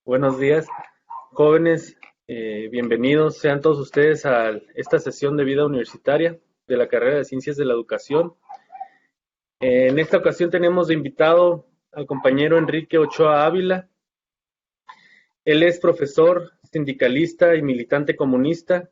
Buenos días, jóvenes. Bienvenidos sean todos ustedes a esta sesión de vida universitaria de la carrera de Ciencias de la Educación. En esta ocasión tenemos de invitado al compañero Enrique Ochoa Ávila. Él es profesor, sindicalista y militante comunista.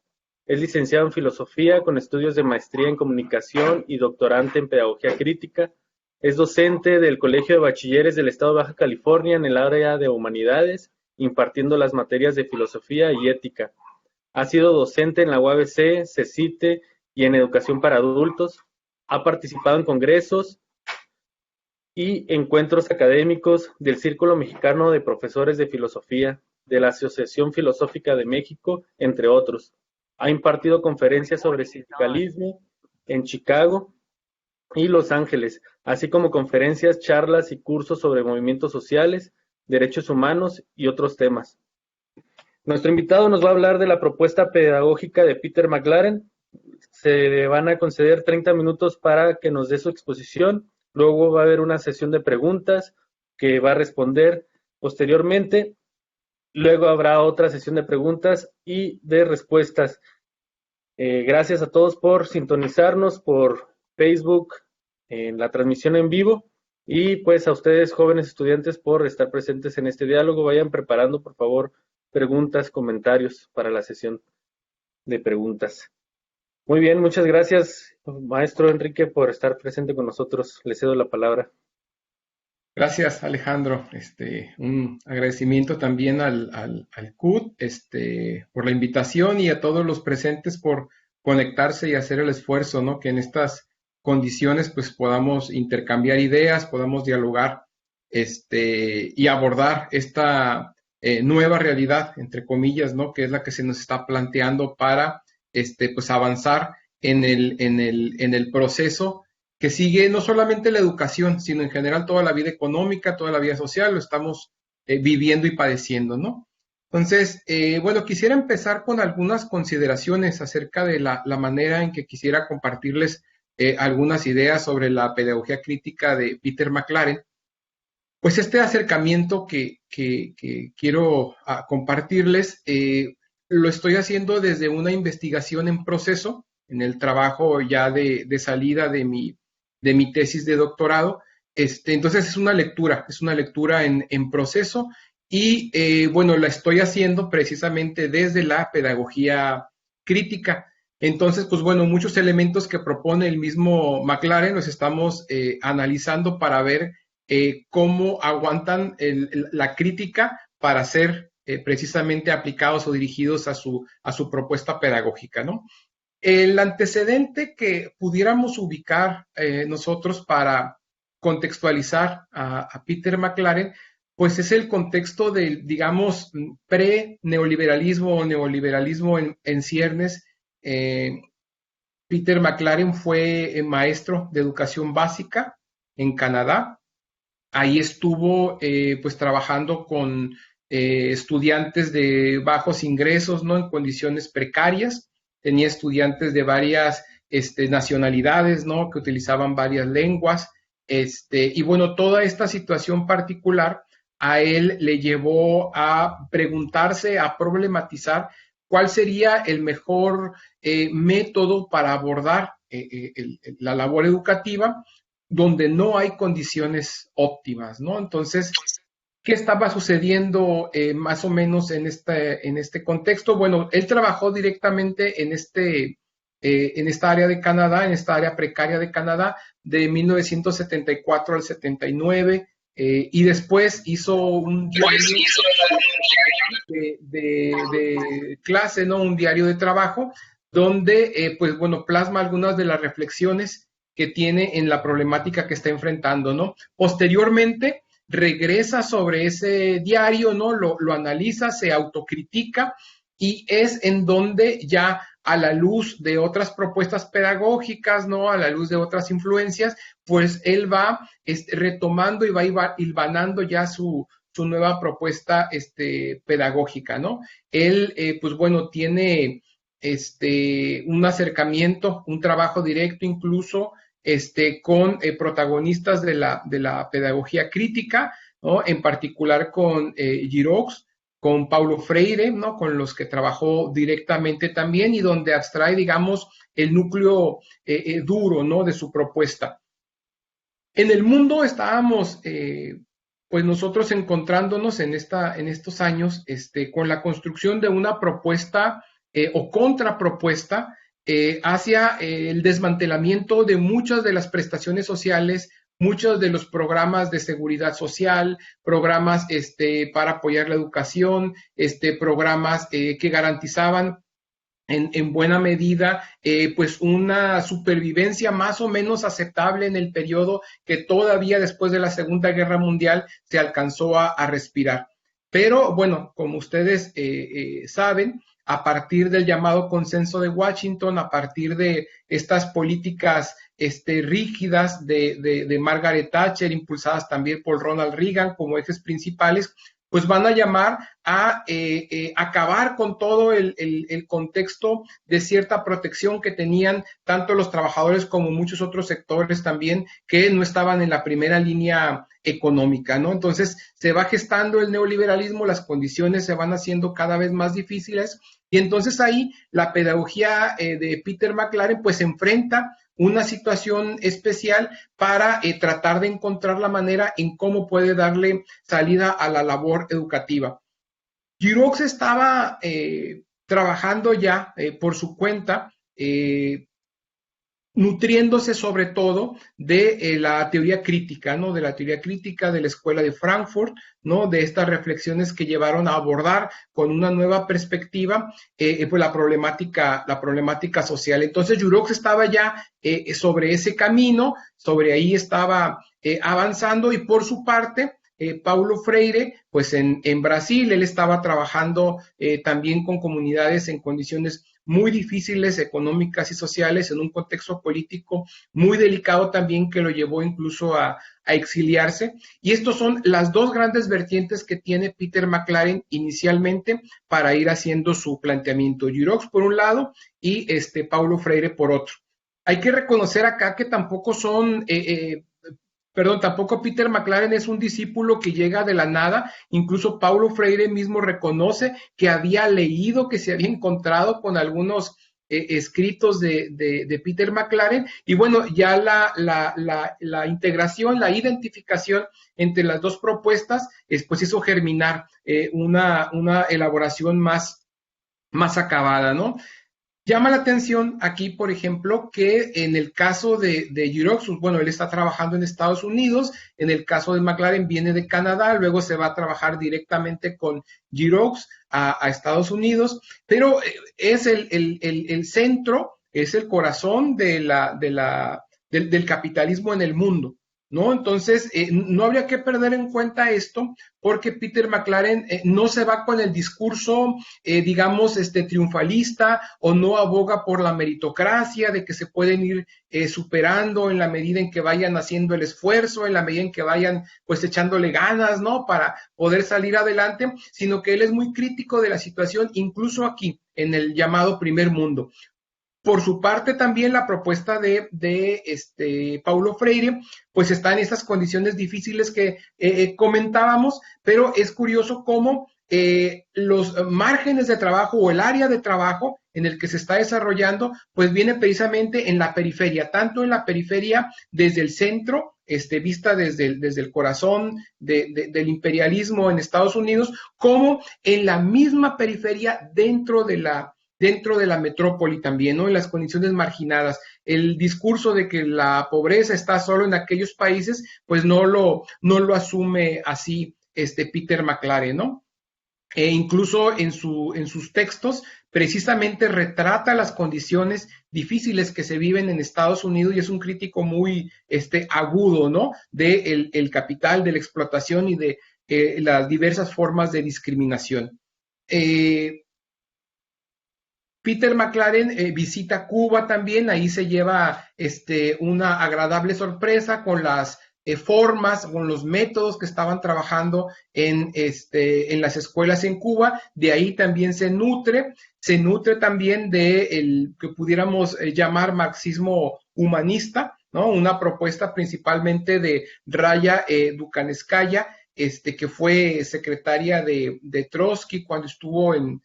Es licenciado en Filosofía con estudios de maestría en Comunicación y doctorante en Pedagogía Crítica. Es docente del Colegio de Bachilleres del Estado de Baja California en el área de Humanidades, impartiendo las materias de Filosofía y Ética. Ha sido docente en la UABC, CECITE y en Educación para Adultos. Ha participado en congresos y encuentros académicos del Círculo Mexicano de Profesores de Filosofía, de la Asociación Filosófica de México, entre otros. Ha impartido conferencias sobre sindicalismo en Chicago y Los Ángeles, así como conferencias, charlas y cursos sobre movimientos sociales, derechos humanos y otros temas. Nuestro invitado nos va a hablar de la propuesta pedagógica de Peter McLaren. Se le van a conceder 30 minutos para que nos dé su exposición. Luego va a haber una sesión de preguntas que va a responder posteriormente. Luego habrá otra sesión de preguntas y de respuestas. Gracias a todos por sintonizarnos por Facebook en la transmisión en vivo y pues a ustedes, jóvenes estudiantes, por estar presentes en este diálogo. Vayan preparando, por favor, preguntas, comentarios para la sesión de preguntas. Muy bien, muchas gracias, maestro Enrique, por estar presente con nosotros. Le cedo la palabra. Gracias, Alejandro. Un agradecimiento también al CUT, por la invitación y a todos los presentes por conectarse y hacer el esfuerzo, ¿no? Que en estas condiciones, pues, podamos intercambiar ideas, podamos dialogar, y abordar esta nueva realidad, entre comillas, ¿no? Que es la que se nos está planteando para, pues, avanzar en el proceso que sigue no solamente la educación, sino en general toda la vida económica, toda la vida social, lo estamos viviendo y padeciendo, ¿no? Entonces, bueno, quisiera empezar con algunas consideraciones acerca de la manera en que quisiera compartirles algunas ideas sobre la pedagogía crítica de Peter McLaren. Pues este acercamiento que quiero compartirles, lo estoy haciendo desde una investigación en proceso, en el trabajo ya de salida de mi tesis de doctorado. Entonces es una lectura en proceso y bueno, la estoy haciendo precisamente desde la pedagogía crítica. Entonces, pues bueno, muchos elementos que propone el mismo McLaren los estamos analizando para ver cómo aguantan la crítica para ser precisamente aplicados o dirigidos a su propuesta pedagógica, ¿no? El antecedente que pudiéramos ubicar nosotros para contextualizar a Peter McLaren, pues es el contexto del, digamos, pre-neoliberalismo o neoliberalismo en ciernes. Peter McLaren fue maestro de educación básica en Canadá. Ahí estuvo pues trabajando con estudiantes de bajos ingresos, ¿no? En condiciones precarias. Tenía estudiantes de varias nacionalidades, ¿no? Que utilizaban varias lenguas. Y bueno, toda esta situación particular a él le llevó a preguntarse, a problematizar cuál sería el mejor método para abordar la labor educativa donde no hay condiciones óptimas, ¿no? Entonces, ¿qué estaba sucediendo más o menos en este contexto? Bueno, él trabajó directamente en esta área de Canadá, en esta área precaria de Canadá, de 1974 al 79, y después hizo un diario de clase, ¿no? Un diario de trabajo, donde, pues bueno, plasma algunas de las reflexiones que tiene en la problemática que está enfrentando, ¿no? Posteriormente, regresa sobre ese diario, ¿no? Lo analiza, se autocritica y es en donde ya a la luz de otras propuestas pedagógicas, ¿no? A la luz de otras influencias, pues él va retomando y va hilvanando ya su nueva propuesta pedagógica, ¿no? Él, pues bueno, tiene un acercamiento, un trabajo directo incluso con protagonistas de la pedagogía crítica, ¿no? En particular con Giroux, con Paulo Freire, ¿no? Con los que trabajó directamente también y donde abstrae, digamos, el núcleo duro, ¿no? De su propuesta. En el mundo estábamos, pues nosotros encontrándonos en estos años, con la construcción de una propuesta o contrapropuesta hacia el desmantelamiento de muchas de las prestaciones sociales, muchos de los programas de seguridad social, programas para apoyar la educación, programas que garantizaban en buena medida, pues una supervivencia más o menos aceptable en el periodo que todavía después de la Segunda Guerra Mundial se alcanzó a respirar. Pero bueno, como ustedes saben, a partir del llamado Consenso de Washington, a partir de estas políticas rígidas de Margaret Thatcher, impulsadas también por Ronald Reagan como ejes principales, pues van a llamar a acabar con todo el contexto de cierta protección que tenían tanto los trabajadores como muchos otros sectores también que no estaban en la primera línea económica, ¿no? Entonces se va gestando el neoliberalismo, las condiciones se van haciendo cada vez más difíciles y entonces ahí la pedagogía de Peter McLaren pues se enfrenta una situación especial para tratar de encontrar la manera en cómo puede darle salida a la labor educativa. Giroux estaba trabajando ya por su cuenta, nutriéndose sobre todo de la teoría crítica, ¿no? De la teoría crítica de la Escuela de Frankfurt, ¿no? De estas reflexiones que llevaron a abordar con una nueva perspectiva pues la problemática social. Entonces Giroux estaba ya sobre ese camino, sobre ahí estaba avanzando y por su parte Paulo Freire, pues en Brasil, él estaba trabajando también con comunidades en condiciones muy difíciles económicas y sociales, en un contexto político muy delicado también que lo llevó incluso a exiliarse. Y estos son las dos grandes vertientes que tiene Peter McLaren inicialmente para ir haciendo su planteamiento. Giroux por un lado y Paulo Freire por otro. Hay que reconocer acá que tampoco son... tampoco Peter McLaren es un discípulo que llega de la nada, incluso Paulo Freire mismo reconoce que había leído, que se había encontrado con algunos escritos de Peter McLaren, y bueno, ya la integración, la identificación entre las dos propuestas, pues hizo germinar una elaboración más acabada, ¿no? Llama la atención aquí, por ejemplo, que en el caso de Giroux, bueno, él está trabajando en Estados Unidos, en el caso de McLaren viene de Canadá, luego se va a trabajar directamente con Giroux a Estados Unidos, pero es el centro, es el corazón del capitalismo en el mundo, ¿no? Entonces, no habría que perder en cuenta esto porque Peter McLaren no se va con el discurso, digamos, triunfalista o no aboga por la meritocracia, de que se pueden ir superando en la medida en que vayan haciendo el esfuerzo, en la medida en que vayan pues echándole ganas, ¿no? Para poder salir adelante, sino que él es muy crítico de la situación, incluso aquí, en el llamado primer mundo. Por su parte, también la propuesta de Paulo Freire, pues está en estas condiciones difíciles que comentábamos, pero es curioso cómo los márgenes de trabajo o el área de trabajo en el que se está desarrollando, pues viene precisamente en la periferia, tanto en la periferia desde el centro, vista desde el corazón del imperialismo en Estados Unidos, como en la misma periferia dentro de la metrópoli también, ¿no? En las condiciones marginadas. El discurso de que la pobreza está solo en aquellos países, pues no lo asume así Peter McLaren, ¿no? E incluso en sus textos precisamente retrata las condiciones difíciles que se viven en Estados Unidos y es un crítico muy agudo, ¿no? De el capital, de la explotación y de las diversas formas de discriminación. Peter McLaren visita Cuba también, ahí se lleva una agradable sorpresa con las formas, con los métodos que estaban trabajando en las escuelas en Cuba, de ahí también se nutre también de el que pudiéramos llamar marxismo humanista, ¿no? Una propuesta principalmente de Raya Dukanskaya, que fue secretaria de Trotsky cuando estuvo en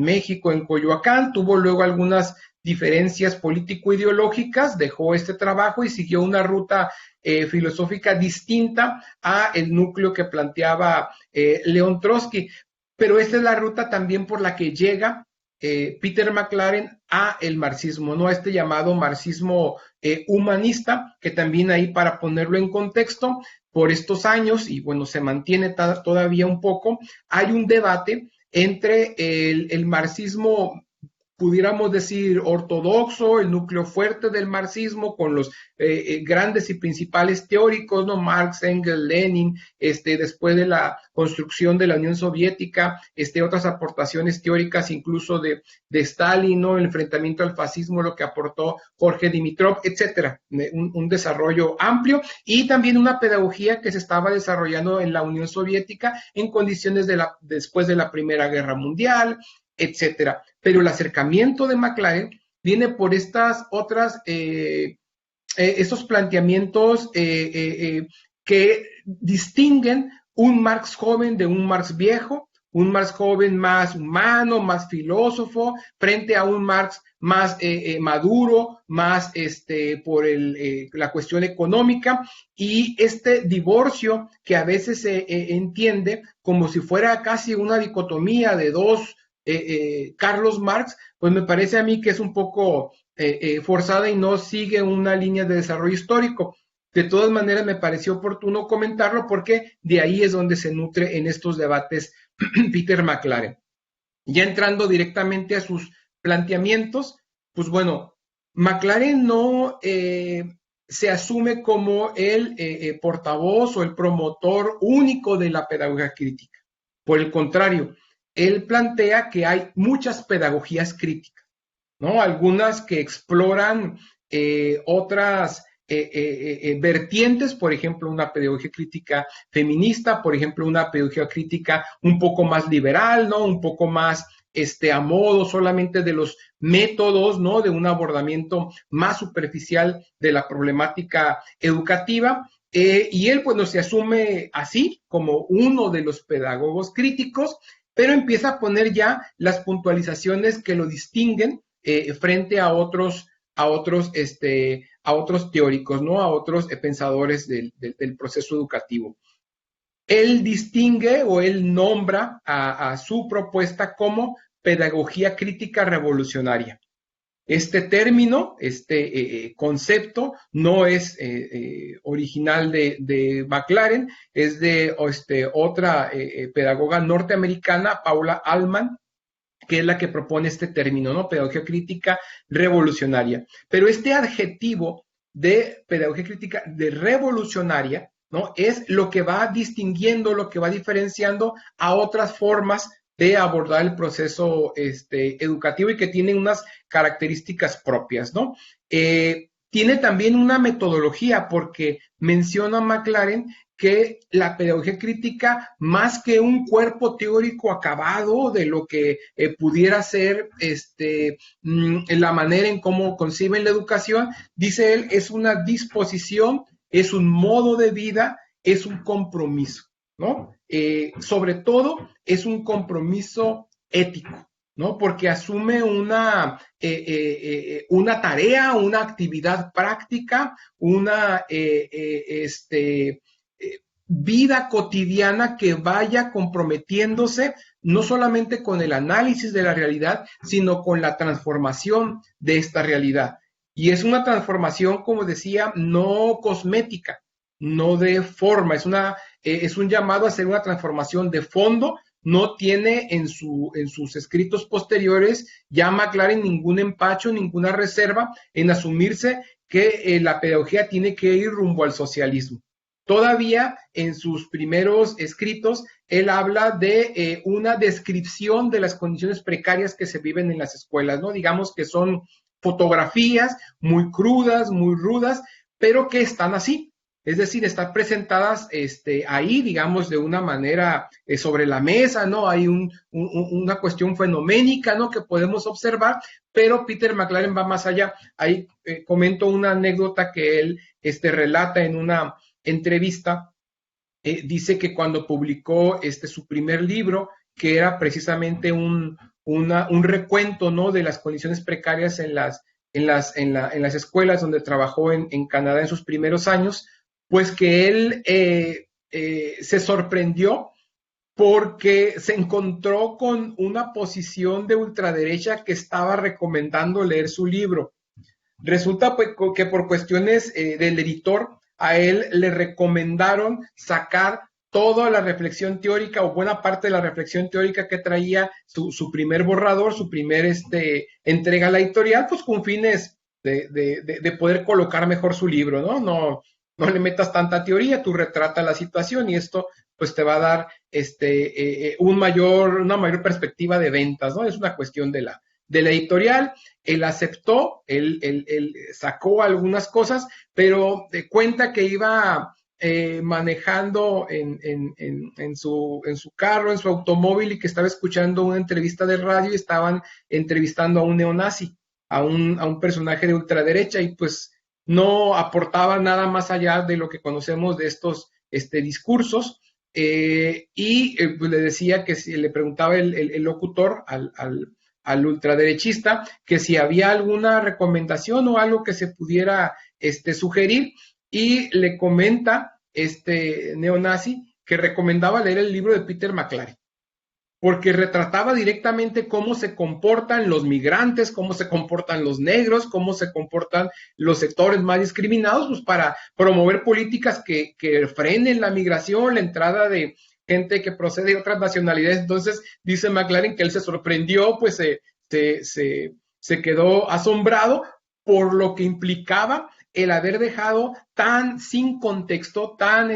México, en Coyoacán. Tuvo luego algunas diferencias político-ideológicas, dejó este trabajo y siguió una ruta filosófica distinta a el núcleo que planteaba León Trotsky. Pero esta es la ruta también por la que llega Peter McLaren a el marxismo, ¿no? A este llamado marxismo humanista, que también ahí, para ponerlo en contexto, por estos años, y bueno, se mantiene todavía un poco, hay un debate entre el marxismo, pudiéramos decir, ortodoxo, el núcleo fuerte del marxismo, con los grandes y principales teóricos, ¿no? Marx, Engels, Lenin, después de la construcción de la Unión Soviética, otras aportaciones teóricas incluso de Stalin, ¿no? El enfrentamiento al fascismo, lo que aportó Jorge Dimitrov, etcétera. Un desarrollo amplio y también una pedagogía que se estaba desarrollando en la Unión Soviética en condiciones después de la Primera Guerra Mundial, etcétera. Pero el acercamiento de McLaren viene por estas otras, estos planteamientos que distinguen un Marx joven de un Marx viejo, un Marx joven más humano, más filósofo, frente a un Marx más maduro, más por la cuestión económica, y este divorcio que a veces se entiende como si fuera casi una dicotomía de dos Carlos Marx, pues me parece a mí que es un poco forzada y no sigue una línea de desarrollo histórico. De todas maneras, me pareció oportuno comentarlo porque de ahí es donde se nutre en estos debates Peter McLaren. Ya entrando directamente a sus planteamientos, pues bueno, McLaren no se asume como el portavoz o el promotor único de la pedagogía crítica. Por el contrario, él plantea que hay muchas pedagogías críticas, ¿no? Algunas que exploran otras vertientes, por ejemplo, una pedagogía crítica feminista, por ejemplo, una pedagogía crítica un poco más liberal, ¿no? Un poco más a modo solamente de los métodos, ¿no? De un abordamiento más superficial de la problemática educativa. Y él, bueno, se asume así como uno de los pedagogos críticos, pero empieza a poner ya las puntualizaciones que lo distinguen frente a otros teóricos, ¿no? A otros pensadores del proceso educativo. Él distingue o él nombra a su propuesta como pedagogía crítica revolucionaria. Este término, concepto, no es original de McLaren, es de otra pedagoga norteamericana, Paula Allman, que es la que propone este término, ¿no? Pedagogía crítica revolucionaria. Pero este adjetivo de pedagogía crítica de revolucionaria, ¿no? Es lo que va distinguiendo, lo que va diferenciando a otras formas de abordar el proceso educativo y que tienen unas características propias, ¿no? Tiene también una metodología porque menciona McLaren que la pedagogía crítica, más que un cuerpo teórico acabado de lo que pudiera ser la manera en cómo conciben la educación, dice él, es una disposición, es un modo de vida, es un compromiso, ¿no? Sobre todo es un compromiso ético, ¿no? Porque asume una tarea, una actividad práctica, una vida cotidiana que vaya comprometiéndose no solamente con el análisis de la realidad, sino con la transformación de esta realidad. Y es una transformación, como decía, no cosmética, no de forma, es un llamado a hacer una transformación de fondo. No tiene en sus escritos posteriores ya McLaren ningún empacho, ninguna reserva en asumirse que la pedagogía tiene que ir rumbo al socialismo. Todavía en sus primeros escritos, él habla de una descripción de las condiciones precarias que se viven en las escuelas, ¿no? Digamos que son fotografías muy crudas, muy rudas, pero que están así. Es decir, están presentadas ahí, digamos, de una manera sobre la mesa, ¿no? Hay una cuestión fenoménica, ¿no? Que podemos observar, pero Peter McLaren va más allá. Ahí comento una anécdota que él relata en una entrevista dice que cuando publicó su primer libro, que era precisamente un recuento, ¿no?, de las condiciones precarias en las escuelas donde trabajó en Canadá en sus primeros años, pues que él se sorprendió porque se encontró con una posición de ultraderecha que estaba recomendando leer su libro. Resulta pues, que por cuestiones del editor, a él le recomendaron sacar toda la reflexión teórica o buena parte de la reflexión teórica que traía su primer borrador, su primer entrega a la editorial, pues con fines de poder colocar mejor su libro, ¿no? No le metas tanta teoría, tú retrata la situación y esto pues te va a dar una mayor perspectiva de ventas, ¿no? Es una cuestión de la editorial. Él aceptó, él sacó algunas cosas, pero cuenta que iba manejando en su carro, en su automóvil, y que estaba escuchando una entrevista de radio y estaban entrevistando a un neonazi, a un personaje de ultraderecha, y pues no aportaba nada más allá de lo que conocemos de estos discursos. Pues le decía que si le preguntaba el locutor al ultraderechista que si había alguna recomendación o algo que se pudiera sugerir, y le comenta neonazi que recomendaba leer el libro de Peter McLaren, porque retrataba directamente cómo se comportan los migrantes, cómo se comportan los negros, cómo se comportan los sectores más discriminados, pues para promover políticas que frenen la migración, la entrada de gente que procede de otras nacionalidades. Entonces dice McLaren que él se sorprendió, pues se quedó asombrado por lo que implicaba el haber dejado tan sin contexto, tan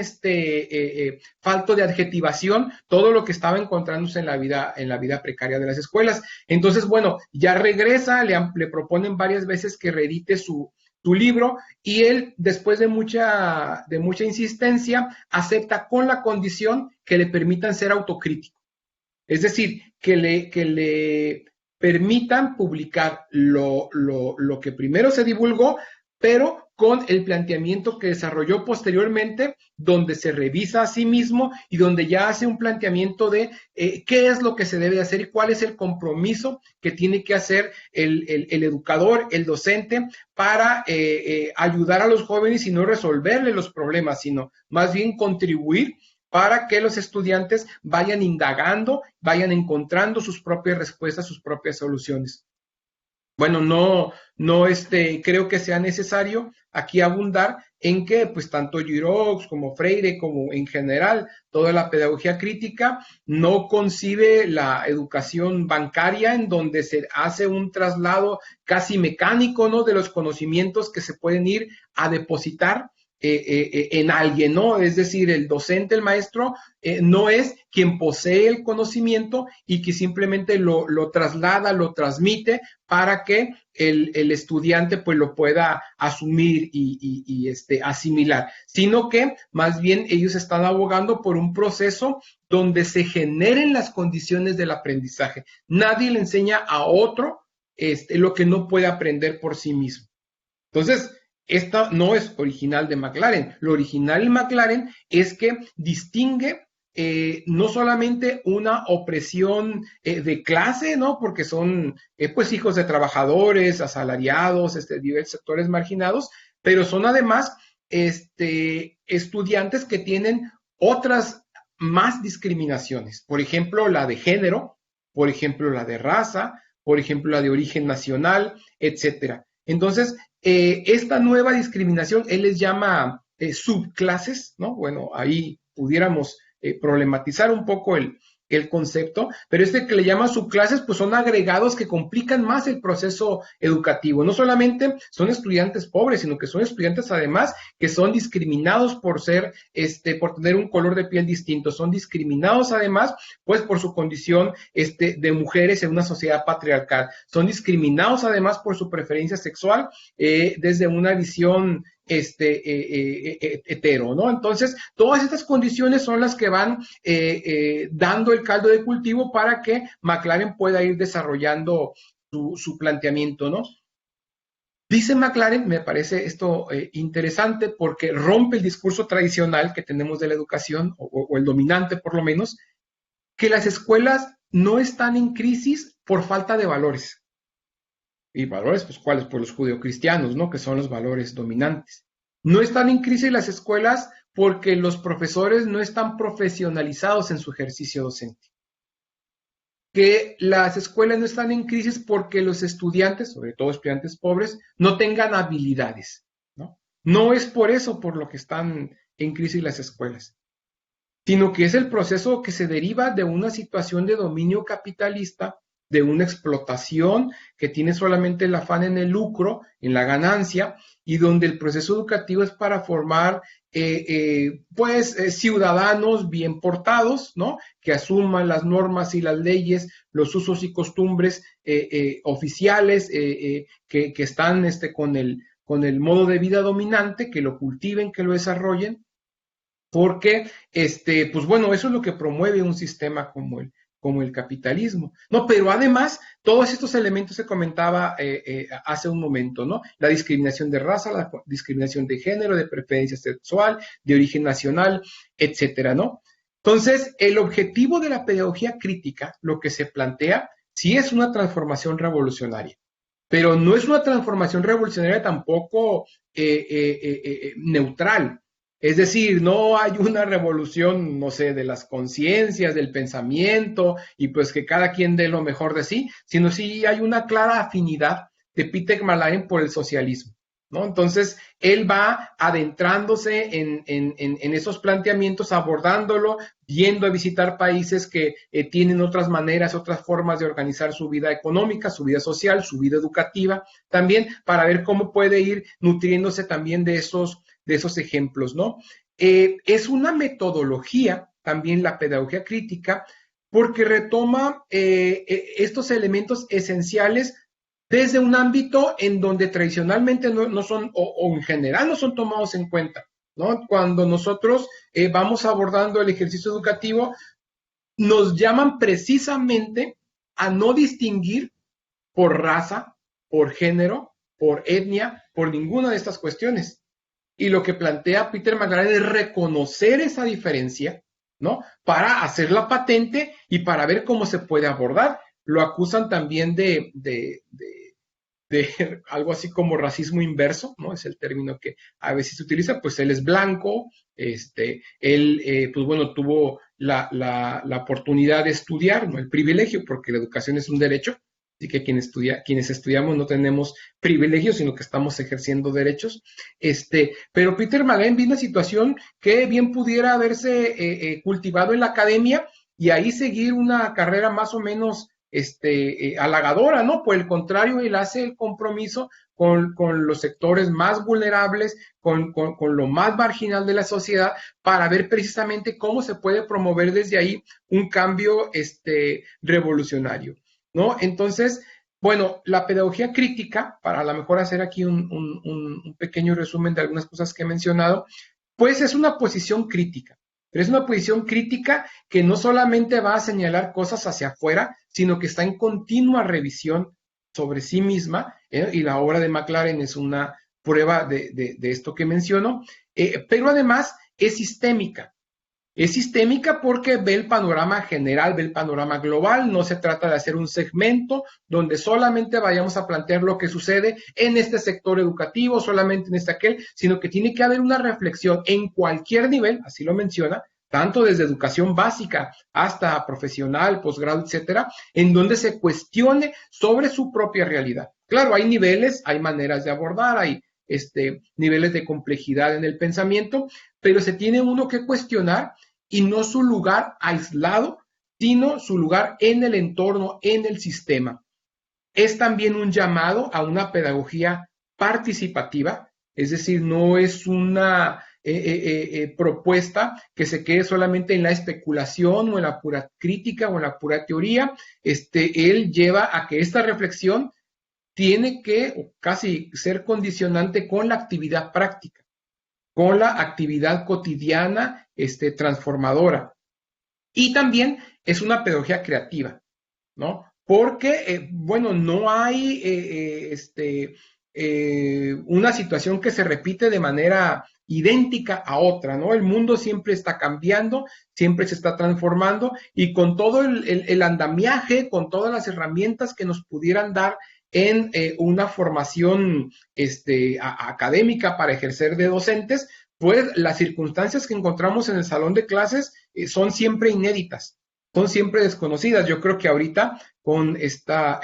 falto de adjetivación, todo lo que estaba encontrándose en la vida precaria de las escuelas. Entonces, bueno, ya regresa, le proponen varias veces que reedite su libro, y él, después de mucha insistencia, acepta con la condición que le permitan ser autocrítico. Es decir, que le permitan publicar lo que primero se divulgó, pero con el planteamiento que desarrolló posteriormente, donde se revisa a sí mismo y donde ya hace un planteamiento de qué es lo que se debe hacer y cuál es el compromiso que tiene que hacer el educador, el docente, para ayudar a los jóvenes y no resolverle los problemas, sino más bien contribuir para que los estudiantes vayan indagando, vayan encontrando sus propias respuestas, sus propias soluciones. Bueno, no creo que sea necesario aquí abundar en que pues tanto Giroux como Freire, como en general toda la pedagogía crítica, no concibe la educación bancaria, en donde se hace un traslado casi mecánico, ¿no?, de los conocimientos que se pueden ir a depositar en alguien, ¿no? Es decir, el docente, el maestro, no es quien posee el conocimiento y que simplemente lo traslada, lo transmite para que el estudiante pues lo pueda asumir y asimilar, sino que más bien ellos están abogando por un proceso donde se generen las condiciones del aprendizaje. Nadie le enseña a otro lo que no puede aprender por sí mismo. Entonces, esta no es original de McLaren. Lo original de McLaren es que distingue no solamente una opresión de clase, ¿no?, porque son pues hijos de trabajadores, asalariados, diversos sectores marginados, pero son además estudiantes que tienen otras más discriminaciones. Por ejemplo, la de género, por ejemplo, la de raza, por ejemplo, la de origen nacional, etcétera. Entonces, esta nueva discriminación, él les llama subclases, ¿no? Bueno, ahí pudiéramos problematizar un poco el concepto, pero que le llama subclases, pues son agregados que complican más el proceso educativo. No solamente son estudiantes pobres, sino que son estudiantes además que son discriminados por por tener un color de piel distinto, son discriminados además, pues por su condición de mujeres en una sociedad patriarcal, son discriminados además por su preferencia sexual desde una visión hetero, ¿no? Entonces, todas estas condiciones son las que van dando el caldo de cultivo para que McLaren pueda ir desarrollando su planteamiento, ¿no? Dice McLaren, me parece esto interesante porque rompe el discurso tradicional que tenemos de la educación, o el dominante por lo menos, que las escuelas no están en crisis por falta de valores. ¿Y valores? Pues ¿cuáles? Pues los judeocristianos, ¿no? Que son los valores dominantes. No están en crisis las escuelas porque los profesores no están profesionalizados en su ejercicio docente. Que las escuelas no están en crisis porque los estudiantes, sobre todo estudiantes pobres, no tengan habilidades, ¿no? No es por eso por lo que están en crisis las escuelas, sino que es el proceso que se deriva de una situación de dominio capitalista, de una explotación que tiene solamente el afán en el lucro, en la ganancia, y donde el proceso educativo es para formar ciudadanos bien portados, ¿no? Que asuman las normas y las leyes, los usos y costumbres oficiales que están con el modo de vida dominante, que lo cultiven, que lo desarrollen, porque, pues bueno, eso es lo que promueve un sistema como el capitalismo, ¿no? Pero además, todos estos elementos se comentaba hace un momento, ¿no? La discriminación de raza, la discriminación de género, de preferencia sexual, de origen nacional, etcétera, ¿no? Entonces, el objetivo de la pedagogía crítica, lo que se plantea, sí es una transformación revolucionaria, pero no es una transformación revolucionaria tampoco neutral. Es decir, no hay una revolución, no sé, de las conciencias, del pensamiento, y pues que cada quien dé lo mejor de sí, sino sí hay una clara afinidad de Peter McLaren por el socialismo, ¿no? Entonces, él va adentrándose en esos planteamientos, abordándolo, yendo a visitar países que tienen otras maneras, otras formas de organizar su vida económica, su vida social, su vida educativa, también para ver cómo puede ir nutriéndose también de esos ejemplos, ¿no? Es una metodología, también la pedagogía crítica, porque retoma estos elementos esenciales desde un ámbito en donde tradicionalmente no son, o en general no son tomados en cuenta, ¿no? Cuando nosotros vamos abordando el ejercicio educativo, nos llaman precisamente a no distinguir por raza, por género, por etnia, por ninguna de estas cuestiones. Y lo que plantea Peter McLaren es reconocer esa diferencia, ¿no? Para hacerla patente y para ver cómo se puede abordar. Lo acusan también de algo así como racismo inverso, ¿no? Es el término que a veces se utiliza, pues él es blanco, él, pues bueno, tuvo la oportunidad de estudiar, ¿no? El privilegio, porque la educación es un derecho, así que quienes estudiamos no tenemos privilegios, sino que estamos ejerciendo derechos. Pero Peter McLaren vio una situación que bien pudiera haberse cultivado en la academia y ahí seguir una carrera más o menos halagadora, ¿no? Por el contrario, él hace el compromiso con los sectores más vulnerables, con lo más marginal de la sociedad, para ver precisamente cómo se puede promover desde ahí un cambio revolucionario, ¿no? Entonces, bueno, la pedagogía crítica, para a lo mejor hacer aquí un pequeño resumen de algunas cosas que he mencionado, pues es una posición crítica. Pero es una posición crítica que no solamente va a señalar cosas hacia afuera, sino que está en continua revisión sobre sí misma, y la obra de McLaren es una prueba de esto que menciono, pero además es sistémica. Es sistémica porque ve el panorama general, ve el panorama global, no se trata de hacer un segmento donde solamente vayamos a plantear lo que sucede en este sector educativo, solamente en aquel, sino que tiene que haber una reflexión en cualquier nivel, así lo menciona, tanto desde educación básica hasta profesional, posgrado, etcétera, en donde se cuestione sobre su propia realidad. Claro, hay niveles, hay maneras de abordar, hay niveles de complejidad en el pensamiento, pero se tiene uno que cuestionar y no su lugar aislado, sino su lugar en el entorno, en el sistema. Es también un llamado a una pedagogía participativa, es decir, no es una propuesta que se quede solamente en la especulación o en la pura crítica o en la pura teoría. Él lleva a que esta reflexión tiene que casi ser condicionante con la actividad práctica, con la actividad cotidiana transformadora. Y también es una pedagogía creativa, ¿no? Porque, bueno, no hay una situación que se repite de manera idéntica a otra, ¿no? El mundo siempre está cambiando, siempre se está transformando y con todo el andamiaje, con todas las herramientas que nos pudieran dar en una formación académica para ejercer de docentes, pues las circunstancias que encontramos en el salón de clases son siempre inéditas, son siempre desconocidas. Yo creo que ahorita con esta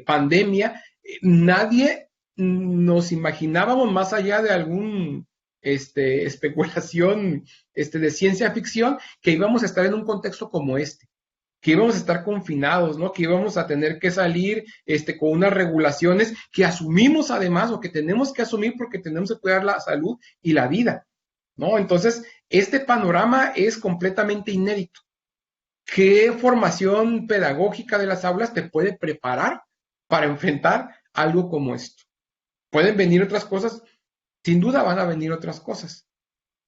pandemia, nadie nos imaginábamos más allá de algún especulación de ciencia ficción que íbamos a estar en un contexto como este, que íbamos a estar confinados, ¿no? Que íbamos a tener que salir con unas regulaciones que asumimos además o que tenemos que asumir porque tenemos que cuidar la salud y la vida, ¿no? Entonces, este panorama es completamente inédito. ¿Qué formación pedagógica de las aulas te puede preparar para enfrentar algo como esto? ¿Pueden venir otras cosas? Sin duda van a venir otras cosas,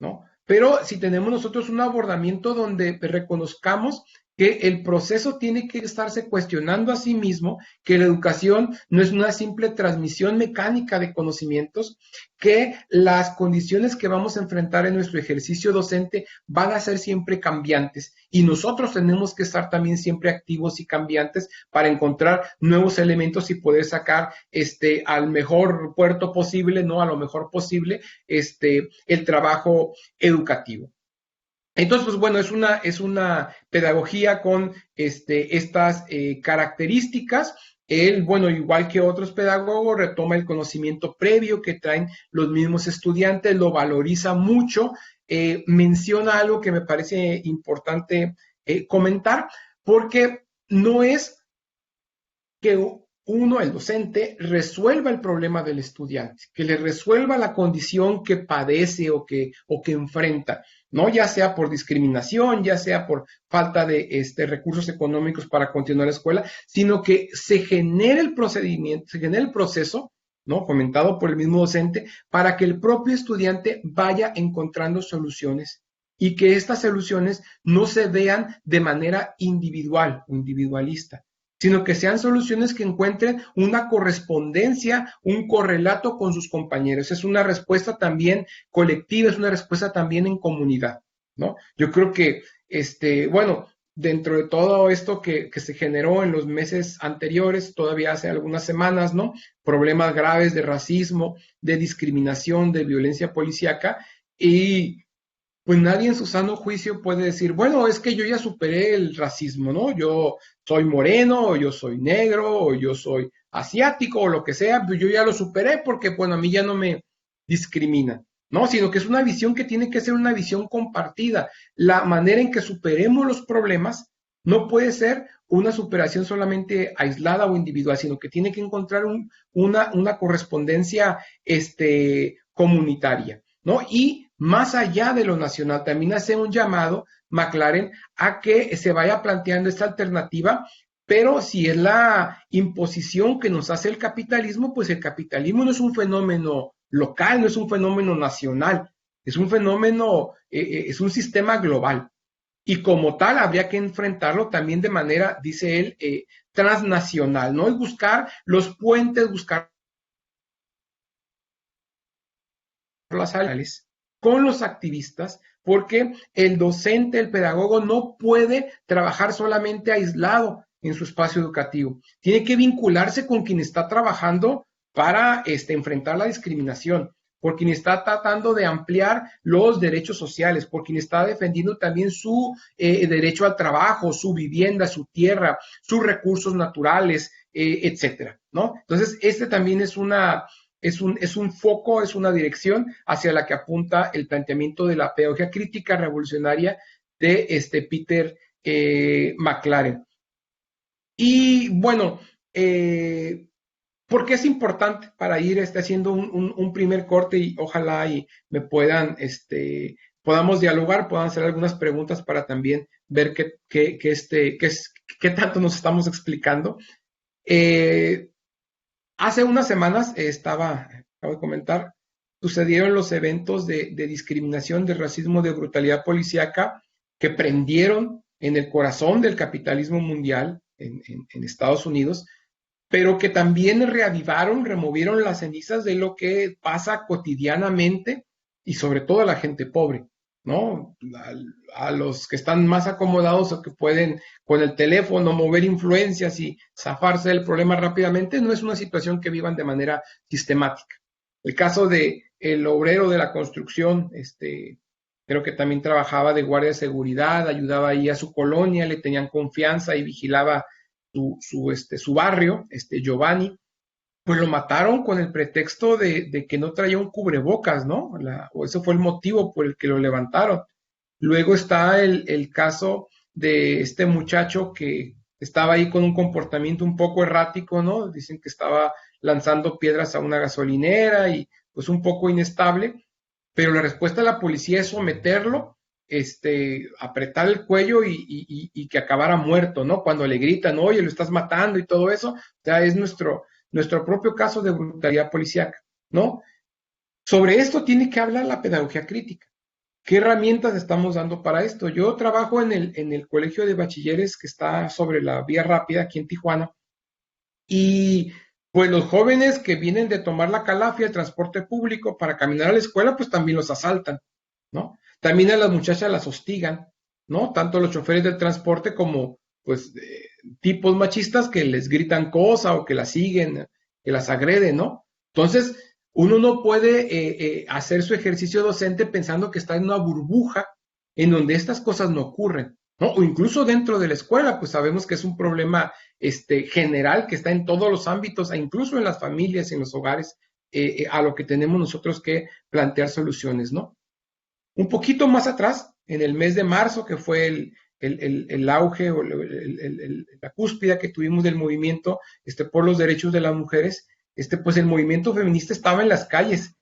¿no? Pero si tenemos nosotros un abordamiento donde reconozcamos que el proceso tiene que estarse cuestionando a sí mismo, que la educación no es una simple transmisión mecánica de conocimientos, que las condiciones que vamos a enfrentar en nuestro ejercicio docente van a ser siempre cambiantes y nosotros tenemos que estar también siempre activos y cambiantes para encontrar nuevos elementos y poder sacar al mejor puerto posible, no a lo mejor posible, el trabajo educativo. Entonces, pues bueno, es una pedagogía con estas características. Él, bueno, igual que otros pedagogos, retoma el conocimiento previo que traen los mismos estudiantes, lo valoriza mucho, menciona algo que me parece importante comentar, porque no es que uno, el docente, resuelva el problema del estudiante, que le resuelva la condición que padece o que enfrenta, ¿no? Ya sea por discriminación, ya sea por falta de recursos económicos para continuar la escuela, sino que se genere el procedimiento, se genere el proceso, ¿no? Fomentado por el mismo docente, para que el propio estudiante vaya encontrando soluciones y que estas soluciones no se vean de manera individual o individualista, sino que sean soluciones que encuentren una correspondencia, un correlato con sus compañeros. Es una respuesta también colectiva, es una respuesta también en comunidad, ¿no? Yo creo que, bueno, dentro de todo esto que se generó en los meses anteriores, todavía hace algunas semanas, ¿no? Problemas graves de racismo, de discriminación, de violencia policíaca, y pues nadie en su sano juicio puede decir, bueno, es que yo ya superé el racismo, ¿no? Yo soy moreno, o yo soy negro, o yo soy asiático, o lo que sea, pues yo ya lo superé porque, bueno, a mí ya no me discrimina, ¿no? Sino que es una visión que tiene que ser una visión compartida. La manera en que superemos los problemas no puede ser una superación solamente aislada o individual, sino que tiene que encontrar una correspondencia comunitaria, ¿no? Y más allá de lo nacional, también hace un llamado, McLaren, a que se vaya planteando esta alternativa, pero si es la imposición que nos hace el capitalismo, pues el capitalismo no es un fenómeno local, no es un fenómeno nacional, es un fenómeno, es un sistema global. Y como tal, habría que enfrentarlo también de manera, dice él, transnacional, ¿no? Y buscar los puentes, buscar las áreas con los activistas, porque el docente, el pedagogo no puede trabajar solamente aislado en su espacio educativo. Tiene que vincularse con quien está trabajando para enfrentar la discriminación, por quien está tratando de ampliar los derechos sociales, por quien está defendiendo también su derecho al trabajo, su vivienda, su tierra, sus recursos naturales, etcétera, ¿no? Entonces, también es un foco, es una dirección hacia la que apunta el planteamiento de la pedagogía crítica revolucionaria de Peter McLaren. Y bueno, ¿por qué es importante para ir haciendo un primer corte y ojalá y me podamos dialogar, puedan hacer algunas preguntas para también ver qué tanto nos estamos explicando? Hace unas semanas acabo de comentar, sucedieron los eventos de discriminación, de racismo, de brutalidad policíaca que prendieron en el corazón del capitalismo mundial en Estados Unidos, pero que también reavivaron, removieron las cenizas de lo que pasa cotidianamente y sobre todo a la gente pobre, ¿no? A los que están más acomodados o que pueden con el teléfono mover influencias y zafarse del problema rápidamente, no es una situación que vivan de manera sistemática. El caso de el obrero de la construcción, creo que también trabajaba de guardia de seguridad, ayudaba ahí a su colonia, le tenían confianza y vigilaba su barrio, Giovanni, pues lo mataron con el pretexto de que no traía un cubrebocas, ¿no? O ese fue el motivo por el que lo levantaron. Luego está el caso de este muchacho que estaba ahí con un comportamiento un poco errático, ¿no? Dicen que estaba lanzando piedras a una gasolinera y pues un poco inestable, pero la respuesta de la policía es someterlo, apretar el cuello y que acabara muerto, ¿no? Cuando le gritan, oye, lo estás matando y todo eso, o sea, es nuestro propio caso de brutalidad policíaca, ¿no? Sobre esto tiene que hablar la pedagogía crítica. ¿Qué herramientas estamos dando para esto? Yo trabajo en el colegio de bachilleres que está sobre la vía rápida aquí en Tijuana y pues los jóvenes que vienen de tomar la calafia, el transporte público para caminar a la escuela, pues también los asaltan, ¿no? También a las muchachas las hostigan, ¿no? Tanto los choferes del transporte como pues tipos machistas que les gritan cosas o que las siguen, que las agreden, ¿no? Entonces, uno no puede hacer su ejercicio docente pensando que está en una burbuja en donde estas cosas no ocurren, ¿no? O incluso dentro de la escuela, pues sabemos que es un problema general que está en todos los ámbitos, e incluso en las familias, en los hogares, a lo que tenemos nosotros que plantear soluciones, ¿no? Un poquito más atrás, en el mes de marzo, que fue el auge o la cúspide que tuvimos del movimiento por los derechos de las mujeres, pues el movimiento feminista estaba en las calles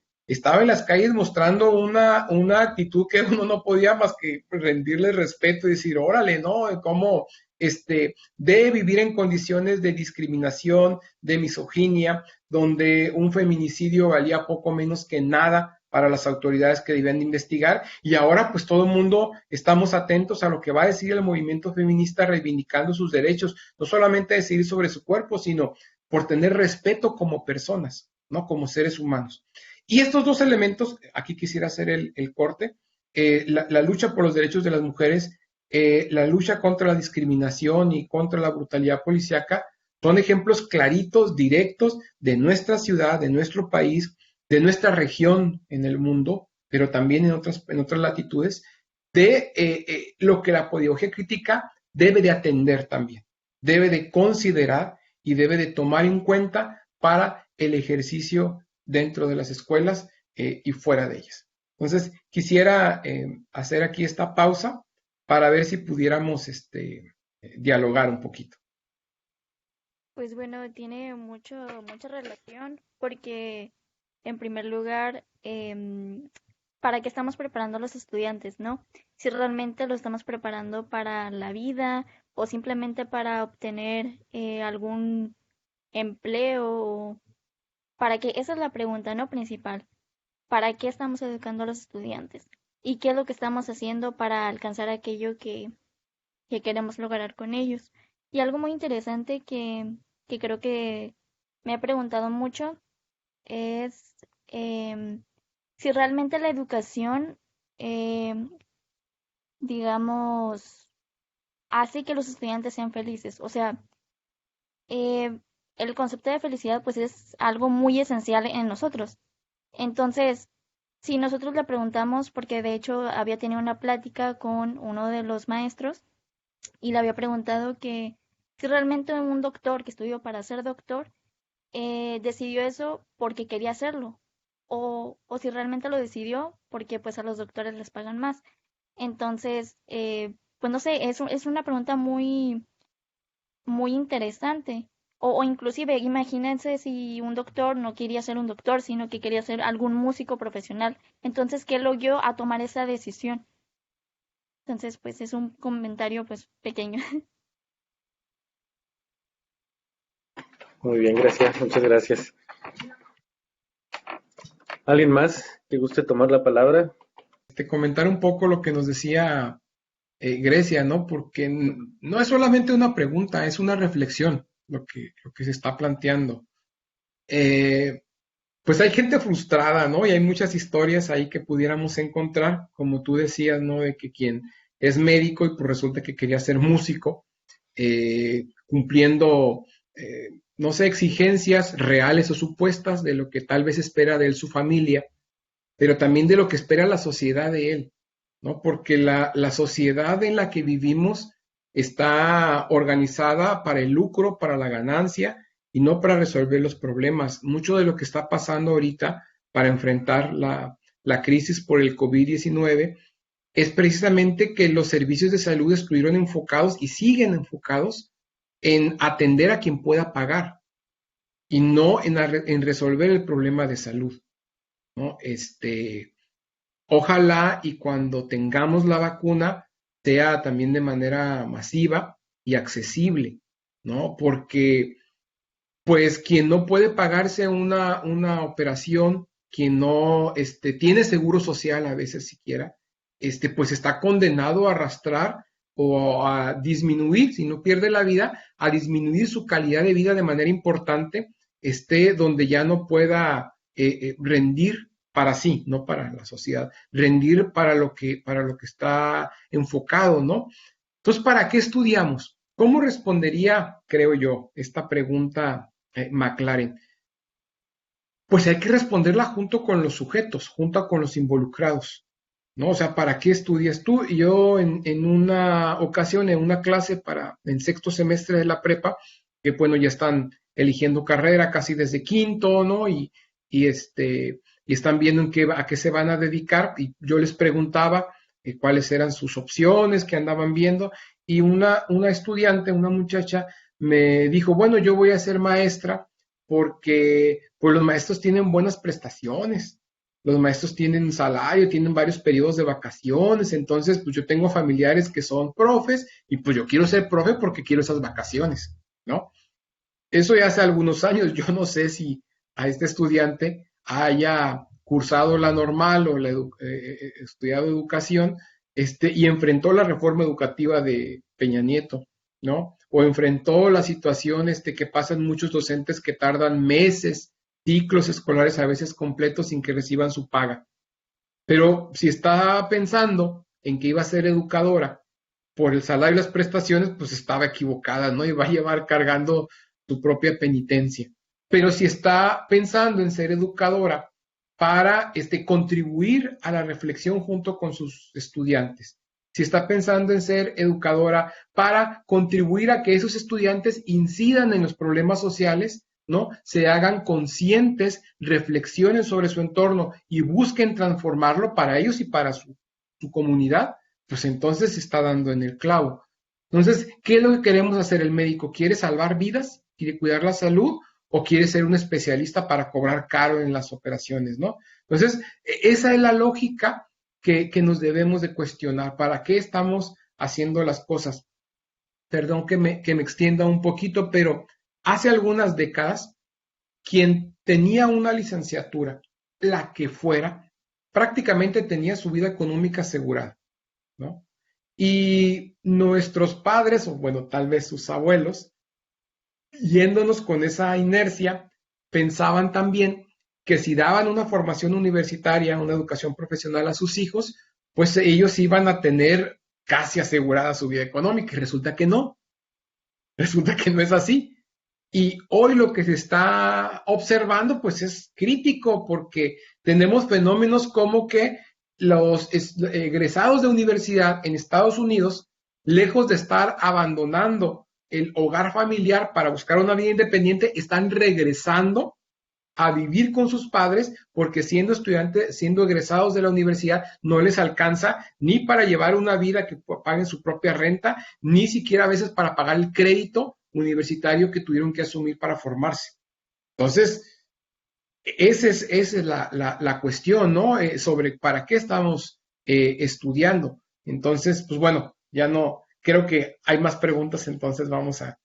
mostrando una actitud que uno no podía más que rendirle respeto y decir, órale, ¿no? Cómo de vivir en condiciones de discriminación, de misoginia, donde un feminicidio valía poco menos que nada para las autoridades que debían de investigar, y ahora pues todo el mundo estamos atentos a lo que va a decir el movimiento feminista reivindicando sus derechos, no solamente decidir sobre su cuerpo, sino por tener respeto como personas, ¿no? Como seres humanos. Y estos dos elementos, aquí quisiera hacer el corte, la lucha por los derechos de las mujeres, la lucha contra la discriminación y contra la brutalidad policíaca, son ejemplos claritos, directos de nuestra ciudad, de nuestro país, de nuestra región en el mundo, pero también en otras latitudes, de lo que la pedagogía crítica debe de atender también, debe de considerar y debe de tomar en cuenta para el ejercicio dentro de las escuelas y fuera de ellas. Entonces, quisiera hacer aquí esta pausa para ver si pudiéramos dialogar un poquito. Pues bueno, tiene mucha relación porque en primer lugar, ¿para qué estamos preparando a los estudiantes, no? Si realmente lo estamos preparando para la vida o simplemente para obtener algún empleo, ¿para qué? Esa es la pregunta, ¿no? Principal. ¿Para qué estamos educando a los estudiantes? ¿Y qué es lo que estamos haciendo para alcanzar aquello que queremos lograr con ellos? Y algo muy interesante que creo que me he preguntado mucho es si realmente la educación, em, digamos, hace que los estudiantes sean felices. O sea, eh, el concepto de felicidad pues es algo muy esencial en nosotros. Entonces, si nosotros le preguntamos, porque de hecho había tenido una plática con uno de los maestros y le había preguntado que si realmente un doctor que estudió para ser doctor decidió eso porque quería hacerlo o si realmente lo decidió porque pues a los doctores les pagan más. Entonces, pues no sé, es una pregunta muy interesante. O inclusive, imagínense si un doctor no quería ser un doctor, sino que quería ser algún músico profesional. Entonces, ¿qué lo guió a tomar esa decisión? Entonces, pues es un comentario pues pequeño. Muy bien, gracias, muchas gracias. ¿Alguien más que guste tomar la palabra? Comentar un poco lo que nos decía Grecia, ¿no? Porque no es solamente una pregunta, es una reflexión. lo que se está planteando. Pues hay gente frustrada, ¿no? Y hay muchas historias ahí que pudiéramos encontrar, como tú decías, ¿no? De que quien es médico y pues resulta que quería ser músico, cumpliendo, no sé, exigencias reales o supuestas de lo que tal vez espera de él su familia, pero también de lo que espera la sociedad de él, ¿no? Porque la sociedad en la que vivimos está organizada para el lucro, para la ganancia y no para resolver los problemas. Mucho de lo que está pasando ahorita para enfrentar la crisis por el COVID-19 es precisamente que los servicios de salud estuvieron enfocados y siguen enfocados en atender a quien pueda pagar y no en resolver el problema de salud, ¿no? Ojalá y cuando tengamos la vacuna sea también de manera masiva y accesible, ¿no? Porque pues quien no puede pagarse una operación, quien no tiene seguro social a veces siquiera, pues está condenado a arrastrar o a disminuir, si no pierde la vida, a disminuir su calidad de vida de manera importante, donde ya no pueda rendir para sí, no para la sociedad, rendir para lo que está enfocado, ¿no? Entonces, ¿para qué estudiamos? ¿Cómo respondería, creo yo, esta pregunta McLaren? Pues hay que responderla junto con los sujetos, junto con los involucrados, ¿no? O sea, ¿para qué estudias tú? Y yo en una ocasión, en una clase en sexto semestre de la prepa, que bueno, ya están eligiendo carrera casi desde quinto, ¿no? Y, y están viendo a qué se van a dedicar, y yo les preguntaba cuáles eran sus opciones, qué andaban viendo, y una estudiante, una muchacha, me dijo, bueno, yo voy a ser maestra porque pues los maestros tienen buenas prestaciones, los maestros tienen salario, tienen varios periodos de vacaciones, entonces pues yo tengo familiares que son profes y pues yo quiero ser profe porque quiero esas vacaciones, ¿no? Eso ya hace algunos años, yo no sé si a este estudiante haya cursado la normal o estudiado educación, y enfrentó la reforma educativa de Peña Nieto, ¿no? O enfrentó la situación que pasan muchos docentes que tardan meses, ciclos escolares a veces completos sin que reciban su paga. Pero si está pensando en que iba a ser educadora por el salario y las prestaciones, pues estaba equivocada, ¿no? Y va a llevar cargando su propia penitencia. Pero si está pensando en ser educadora para contribuir a la reflexión junto con sus estudiantes, si está pensando en ser educadora para contribuir a que esos estudiantes incidan en los problemas sociales, ¿no? Se hagan conscientes, reflexionen sobre su entorno y busquen transformarlo para ellos y para su comunidad, pues entonces se está dando en el clavo. Entonces, ¿qué es lo que queremos hacer el médico? ¿Quiere salvar vidas? ¿Quiere cuidar la salud? ¿O quiere ser un especialista para cobrar caro en las operaciones, ¿no? Entonces, esa es la lógica que nos debemos de cuestionar. ¿Para qué estamos haciendo las cosas? Perdón que me extienda un poquito, pero hace algunas décadas, quien tenía una licenciatura, la que fuera, prácticamente tenía su vida económica asegurada, ¿no? Y nuestros padres, o bueno, tal vez sus abuelos, yéndonos con esa inercia, pensaban también que si daban una formación universitaria, una educación profesional a sus hijos, pues ellos iban a tener casi asegurada su vida económica. Y resulta que no es así. Y hoy lo que se está observando, pues es crítico porque tenemos fenómenos como que los egresados de universidad en Estados Unidos, lejos de estar abandonando el hogar familiar para buscar una vida independiente, están regresando a vivir con sus padres porque siendo estudiantes, siendo egresados de la universidad, no les alcanza ni para llevar una vida que paguen su propia renta, ni siquiera a veces para pagar el crédito universitario que tuvieron que asumir para formarse. Entonces, esa es la cuestión, ¿no? Sobre para qué estamos estudiando. Entonces, pues bueno, ya no, creo que hay más preguntas, entonces vamos a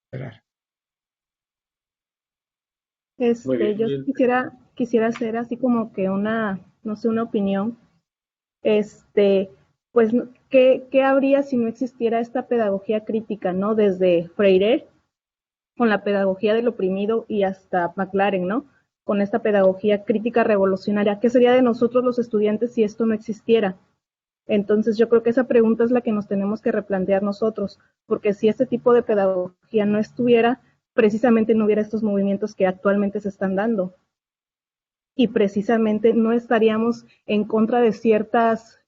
esperar. Muy Yo bien. quisiera hacer así como que una, no sé, una opinión. Este, pues, ¿qué habría si no existiera esta pedagogía crítica, ¿no? Desde Freire, con la pedagogía del oprimido, y hasta McLaren, ¿no? Con esta pedagogía crítica revolucionaria. ¿Qué sería de nosotros los estudiantes si esto no existiera? Entonces yo creo que esa pregunta es la que nos tenemos que replantear nosotros, porque si este tipo de pedagogía no estuviera, precisamente no hubiera estos movimientos que actualmente se están dando. Y precisamente no estaríamos en contra de ciertas,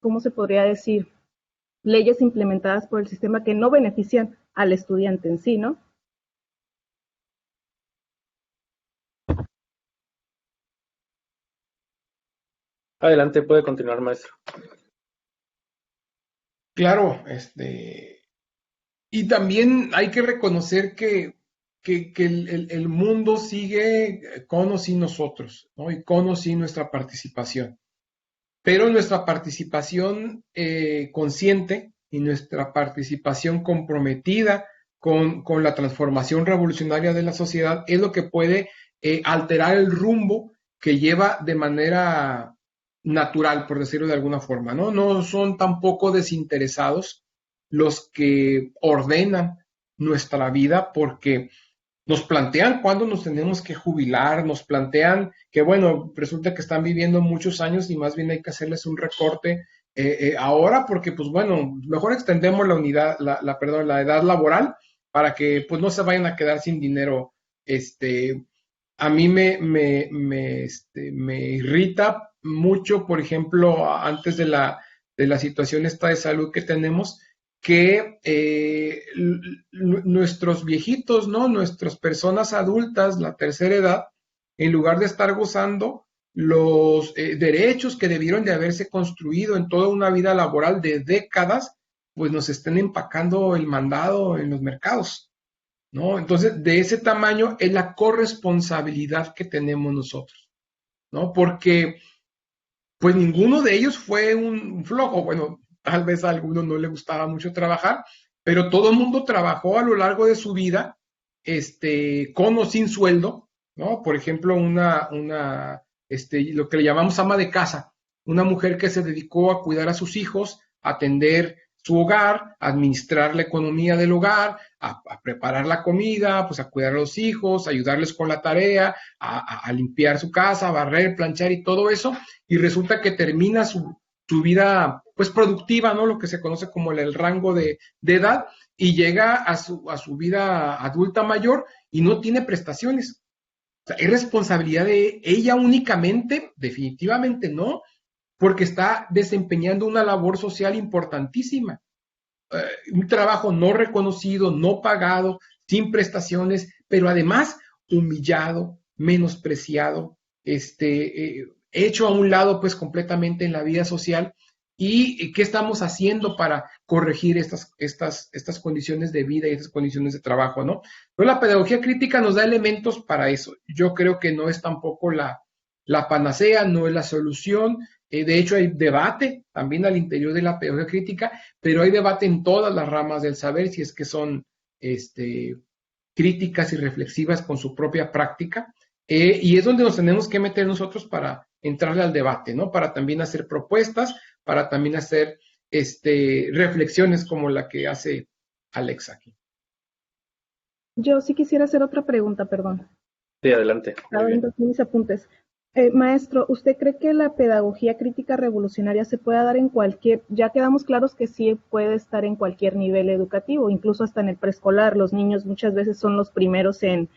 ¿cómo se podría decir? Leyes implementadas por el sistema que no benefician al estudiante en sí, ¿no? Adelante, puede continuar, maestro. Claro, y también hay que reconocer que el mundo sigue con o sin nosotros, ¿no? Y con o sin nuestra participación. Pero nuestra participación consciente y nuestra participación comprometida con la transformación revolucionaria de la sociedad es lo que puede alterar el rumbo que lleva de manera natural, por decirlo de alguna forma, ¿no? No son tampoco desinteresados los que ordenan nuestra vida, porque nos plantean cuándo nos tenemos que jubilar, nos plantean que, bueno, resulta que están viviendo muchos años y más bien hay que hacerles un recorte ahora porque, pues bueno, mejor extendemos la edad laboral para que, pues, no se vayan a quedar sin dinero. A mí me irrita mucho, por ejemplo, antes de la situación esta de salud que tenemos, que nuestros viejitos, ¿no? Nuestras personas adultas, la tercera edad, en lugar de estar gozando los derechos que debieron de haberse construido en toda una vida laboral de décadas, pues nos estén empacando el mandado en los mercados, ¿no? Entonces, de ese tamaño es la corresponsabilidad que tenemos nosotros, ¿no? Porque, pues ninguno de ellos fue un flojo. Bueno, tal vez a alguno no le gustaba mucho trabajar, pero todo el mundo trabajó a lo largo de su vida, con o sin sueldo, ¿no? Por ejemplo, lo que le llamamos ama de casa, una mujer que se dedicó a cuidar a sus hijos, a atender su hogar, a administrar la economía del hogar, a preparar la comida, pues a cuidar a los hijos, a ayudarles con la tarea, a limpiar su casa, a barrer, planchar y todo eso, y resulta que termina su vida pues productiva, ¿no? Lo que se conoce como el rango de edad, y llega a su vida adulta mayor y no tiene prestaciones. O sea, ¿es responsabilidad de ella únicamente? Definitivamente no, porque está desempeñando una labor social importantísima. Un trabajo no reconocido, no pagado, sin prestaciones, pero además humillado, menospreciado, hecho a un lado pues completamente en la vida social. ¿Y qué estamos haciendo para corregir estas condiciones de vida y estas condiciones de trabajo, ¿no? Pero la pedagogía crítica nos da elementos para eso. Yo creo que no es tampoco la panacea, no es la solución. De hecho, hay debate también al interior de la pedagogía crítica, pero hay debate en todas las ramas del saber, si es que son críticas y reflexivas con su propia práctica. Y es donde nos tenemos que meter nosotros para entrarle al debate, ¿no? Para también hacer propuestas, para también hacer reflexiones como la que hace Alex aquí. Yo sí quisiera hacer otra pregunta, perdón. Sí, adelante. Estaba viendo aquí mis apuntes. Maestro, ¿usted cree que la pedagogía crítica revolucionaria se pueda dar en cualquier, ya quedamos claros que sí puede estar en cualquier nivel educativo, incluso hasta en el preescolar? Los niños muchas veces son los primeros en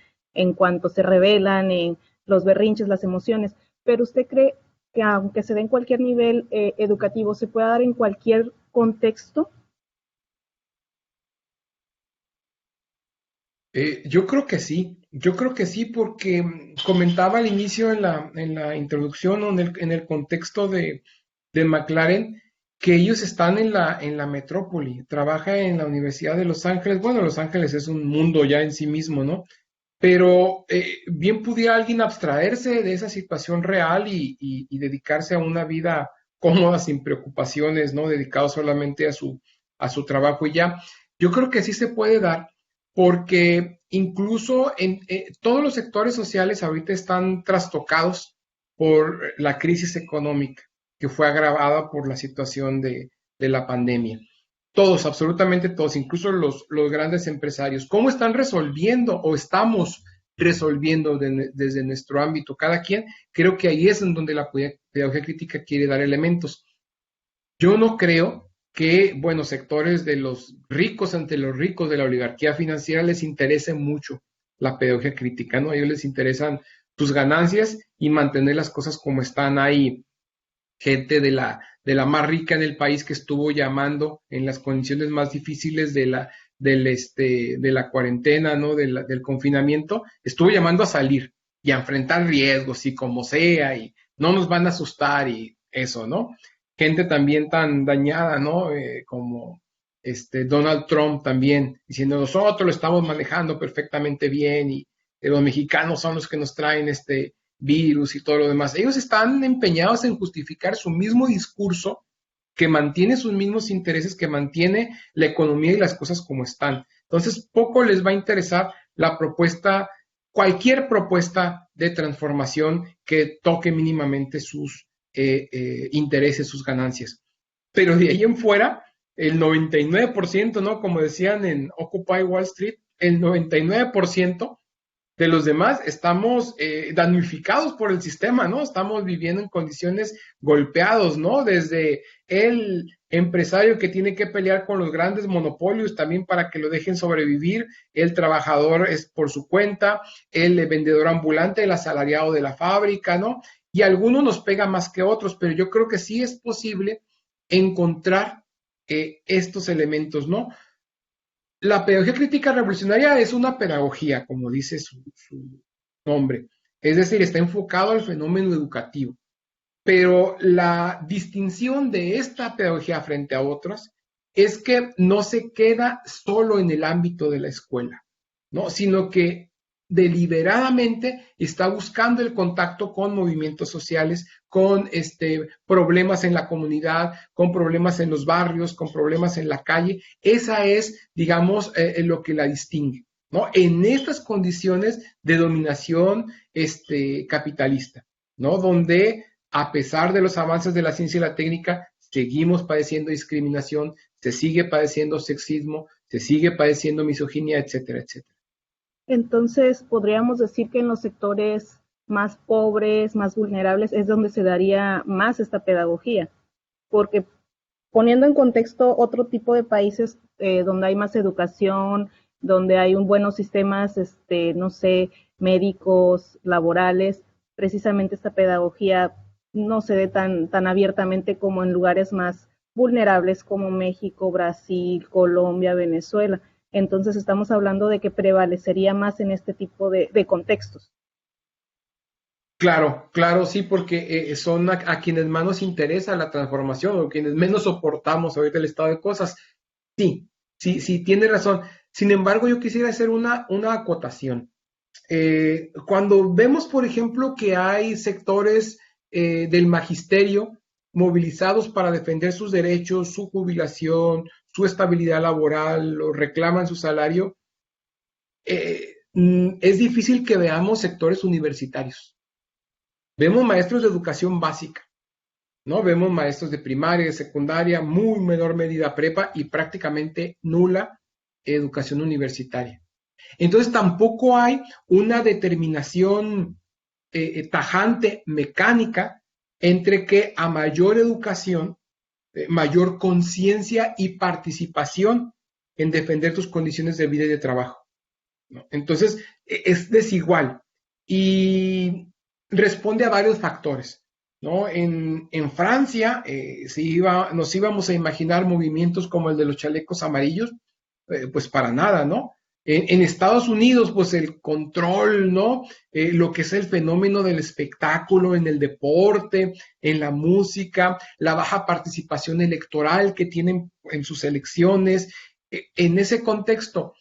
cuanto se rebelan, en los berrinches, las emociones, pero ¿usted cree que aunque se dé en cualquier nivel educativo, se pueda dar en cualquier contexto? Yo creo que sí, porque comentaba al inicio en la introducción o en el contexto de McLaren, que ellos están en la metrópoli, trabaja en la Universidad de Los Ángeles. Bueno, Los Ángeles es un mundo ya en sí mismo, ¿no? Pero bien pudiera alguien abstraerse de esa situación real y dedicarse a una vida cómoda, sin preocupaciones, ¿no? Dedicado solamente a su trabajo y ya. Yo creo que sí se puede dar, porque incluso en todos los sectores sociales ahorita están trastocados por la crisis económica. que fue agravada por la situación de la pandemia. Todos, absolutamente todos, incluso los grandes empresarios. ¿Cómo están resolviendo o estamos resolviendo desde nuestro ámbito cada quien? Creo que ahí es en donde la pedagogía crítica quiere dar elementos. Yo no creo que, bueno, sectores de los ricos ante los ricos de la oligarquía financiera les interese mucho la pedagogía crítica, ¿no? A ellos les interesan sus ganancias y mantener las cosas como están. Ahí gente de la más rica en el país que estuvo llamando en las condiciones más difíciles de la cuarentena, ¿no? Del confinamiento, estuvo llamando a salir y a enfrentar riesgos y como sea, y no nos van a asustar y eso, ¿no? Gente también tan dañada, ¿no? Como Donald Trump también, diciendo nosotros lo estamos manejando perfectamente bien y los mexicanos son los que nos traen este virus y todo lo demás. Ellos están empeñados en justificar su mismo discurso que mantiene sus mismos intereses, que mantiene la economía y las cosas como están. Entonces, poco les va a interesar la propuesta, cualquier propuesta de transformación que toque mínimamente sus intereses, sus ganancias. Pero de ahí en fuera, el 99%, ¿no? Como decían en Occupy Wall Street, el 99% de los demás estamos damnificados por el sistema, ¿no? Estamos viviendo en condiciones golpeados, ¿no? Desde el empresario que tiene que pelear con los grandes monopolios también para que lo dejen sobrevivir, el trabajador es por su cuenta, el vendedor ambulante, el asalariado de la fábrica, ¿no? Y a algunos nos pega más que otros, pero yo creo que sí es posible encontrar estos elementos, ¿no? La pedagogía crítica revolucionaria es una pedagogía, como dice su nombre, es decir, está enfocado al fenómeno educativo, pero la distinción de esta pedagogía frente a otras es que no se queda solo en el ámbito de la escuela, ¿no? Sino que deliberadamente está buscando el contacto con movimientos sociales, con problemas en la comunidad, con problemas en los barrios, con problemas en la calle. Esa es, digamos, lo que la distingue, ¿no? En estas condiciones de dominación capitalista, ¿no? Donde, a pesar de los avances de la ciencia y la técnica, seguimos padeciendo discriminación, se sigue padeciendo sexismo, se sigue padeciendo misoginia, etcétera, etcétera. Entonces, podríamos decir que en los sectores más pobres, más vulnerables, es donde se daría más esta pedagogía, porque poniendo en contexto otro tipo de países donde hay más educación, donde hay buenos sistemas, no sé, médicos, laborales, precisamente esta pedagogía no se ve tan abiertamente como en lugares más vulnerables como México, Brasil, Colombia, Venezuela. Entonces estamos hablando de que prevalecería más en este tipo de contextos. Claro, claro, sí, porque son a quienes más nos interesa la transformación o quienes menos soportamos ahorita el estado de cosas. Sí, tiene razón. Sin embargo, yo quisiera hacer una acotación. Cuando vemos, por ejemplo, que hay sectores del magisterio movilizados para defender sus derechos, su jubilación, su estabilidad laboral, o reclaman su salario, es difícil que veamos sectores universitarios. Vemos maestros de educación básica, ¿no? Vemos maestros de primaria, de secundaria, muy menor medida prepa y prácticamente nula educación universitaria. Entonces tampoco hay una determinación tajante, mecánica, entre que a mayor educación, mayor conciencia y participación en defender tus condiciones de vida y de trabajo, ¿no? Entonces, es desigual y responde a varios factores, ¿no? En Francia, nos íbamos a imaginar movimientos como el de los chalecos amarillos, pues para nada, ¿no? En Estados Unidos, pues el control, ¿no? Lo que es el fenómeno del espectáculo, en el deporte, en la música, la baja participación electoral que tienen en sus elecciones. En ese contexto,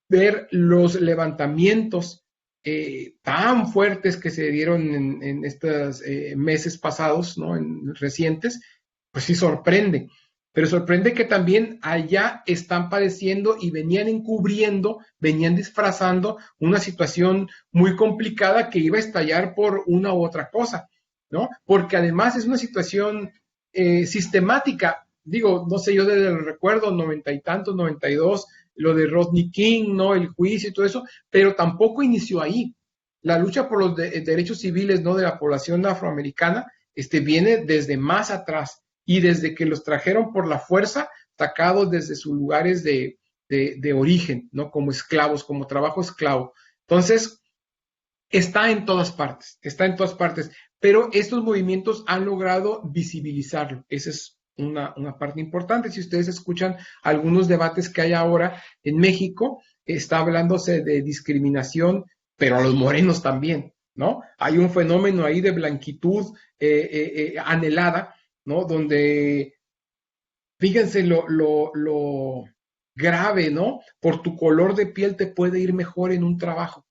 ver los levantamientos tan fuertes que se dieron en estos meses pasados, ¿no? Recientes, pues sí sorprende. Pero sorprende que también allá están padeciendo y venían encubriendo, venían disfrazando una situación muy complicada que iba a estallar por una u otra cosa, ¿no? Porque además es una situación sistemática. Digo, no sé, yo desde el recuerdo, 90 y tantos, 92, lo de Rodney King, ¿no? El juicio y todo eso, pero tampoco inició ahí. La lucha por los derechos civiles, ¿no? De la población afroamericana, viene desde más atrás y desde que los trajeron por la fuerza, sacados desde sus lugares de origen, ¿no? Como esclavos, como trabajo esclavo. Entonces, está en todas partes, pero estos movimientos han logrado visibilizarlo. Esa es una parte importante. Si ustedes escuchan algunos debates que hay ahora en México, está hablándose de discriminación, pero a los morenos también, ¿no? Hay un fenómeno ahí de blanquitud anhelada, ¿no? Donde, fíjense lo grave, ¿no? Por tu color de piel te puede ir mejor en un trabajo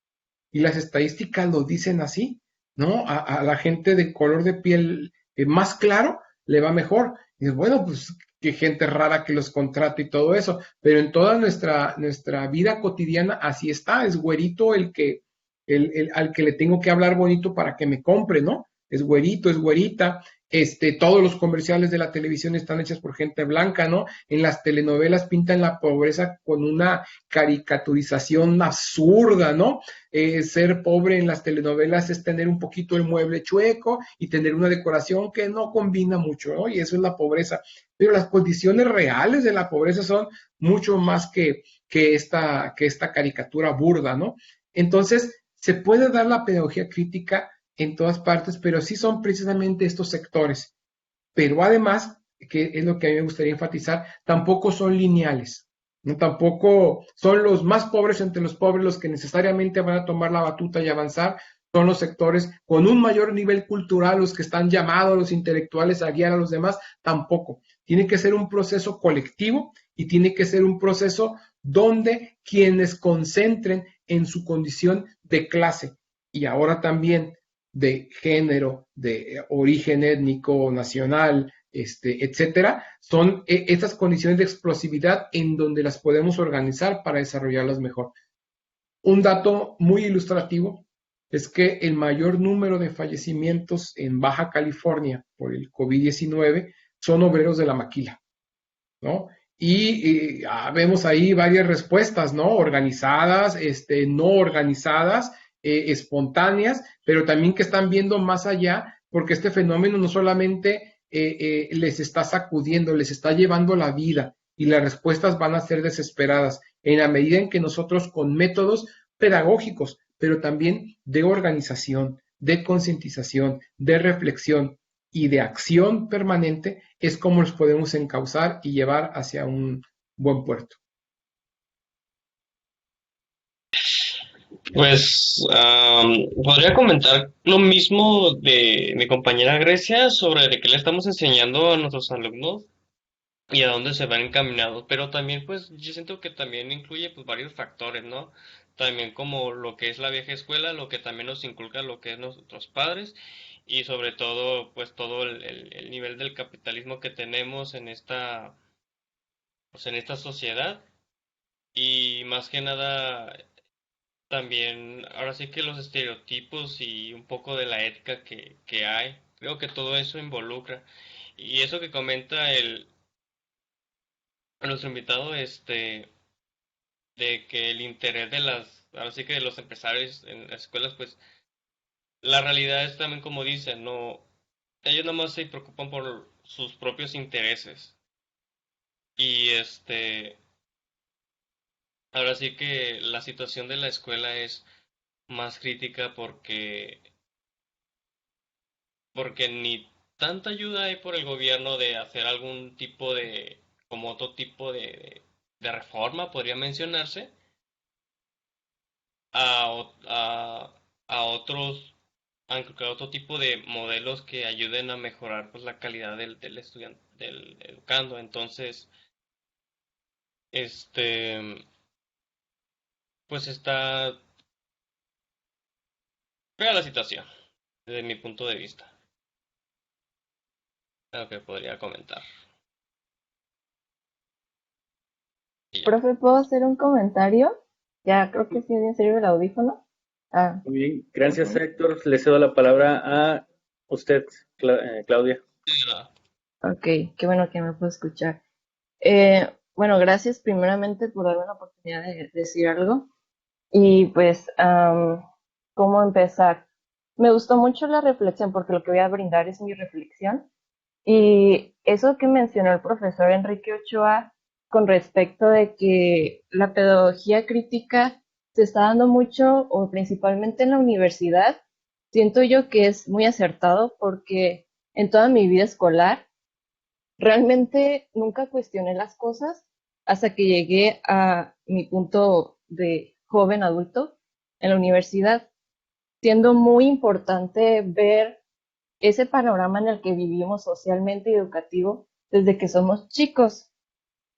y las estadísticas lo dicen así, ¿no? A la gente de color de piel más claro le va mejor. Y bueno, pues qué gente rara que los contrata y todo eso, pero en toda nuestra vida cotidiana así está, es güerito al que le tengo que hablar bonito para que me compre, ¿no? Es güerito, es güerita. Todos los comerciales de la televisión están hechos por gente blanca, ¿no? En las telenovelas pintan la pobreza con una caricaturización absurda, ¿no? Ser pobre en las telenovelas es tener un poquito el mueble chueco y tener una decoración que no combina mucho, ¿no? Y eso es la pobreza. Pero las condiciones reales de la pobreza son mucho más que esta caricatura burda, ¿no? Entonces, se puede dar la pedagogía crítica en todas partes, pero sí son precisamente estos sectores. Pero además, que es lo que a mí me gustaría enfatizar, tampoco son lineales. ¿No? Tampoco son los más pobres entre los pobres los que necesariamente van a tomar la batuta y avanzar, son los sectores con un mayor nivel cultural, los que están llamados, los intelectuales, a guiar a los demás, tampoco. Tiene que ser un proceso colectivo y tiene que ser un proceso donde quienes concentren en su condición de clase y ahora también de género, de origen étnico, nacional, etcétera, son estas condiciones de explosividad en donde las podemos organizar para desarrollarlas mejor. Un dato muy ilustrativo es que el mayor número de fallecimientos en Baja California por el COVID-19 son obreros de la maquila, ¿no? Y vemos ahí varias respuestas, ¿no? Organizadas, no organizadas, espontáneas, pero también que están viendo más allá, porque este fenómeno no solamente les está sacudiendo, les está llevando la vida y las respuestas van a ser desesperadas en la medida en que nosotros con métodos pedagógicos, pero también de organización, de concientización, de reflexión y de acción permanente es como los podemos encauzar y llevar hacia un buen puerto. Pues podría comentar lo mismo de mi compañera Grecia sobre de qué le estamos enseñando a nuestros alumnos y a dónde se van encaminados, pero también pues yo siento que también incluye pues varios factores, ¿no? También como lo que es la vieja escuela, lo que también nos inculca lo que es nuestros padres y sobre todo pues todo el nivel del capitalismo que tenemos en pues, en esta sociedad y más que nada también, ahora sí que los estereotipos y un poco de la ética que hay, creo que todo eso involucra. Y eso que comenta nuestro invitado, de que el interés de ahora sí que de los empresarios en las escuelas, pues la realidad es también como dicen, no, ellos nomás se preocupan por sus propios intereses. Y ahora sí que la situación de la escuela es más crítica porque ni tanta ayuda hay por el gobierno de hacer algún tipo como otro tipo de reforma, podría mencionarse, a otros, aunque a otro tipo de modelos que ayuden a mejorar pues la calidad del estudiante, del educando. Entonces, este, pues está fea la situación, desde mi punto de vista. Lo que podría comentar. Y ya. Profe, ¿puedo hacer un comentario? Ya creo que sí, ya sirve el audífono. Ah, Muy bien, gracias ujú. Héctor. Le cedo la palabra a usted, Claudia. Sí, Ok, qué bueno que me puedo escuchar. Bueno, gracias primeramente por darme la oportunidad de decir algo. Y pues, ¿cómo empezar? Me gustó mucho la reflexión porque lo que voy a brindar es mi reflexión. Y eso que mencionó el profesor Enrique Ochoa con respecto de que la pedagogía crítica se está dando mucho o principalmente en la universidad, siento yo que es muy acertado porque en toda mi vida escolar realmente nunca cuestioné las cosas hasta que llegué a mi punto de joven adulto en la universidad, siendo muy importante ver ese panorama en el que vivimos socialmente y educativo desde que somos chicos,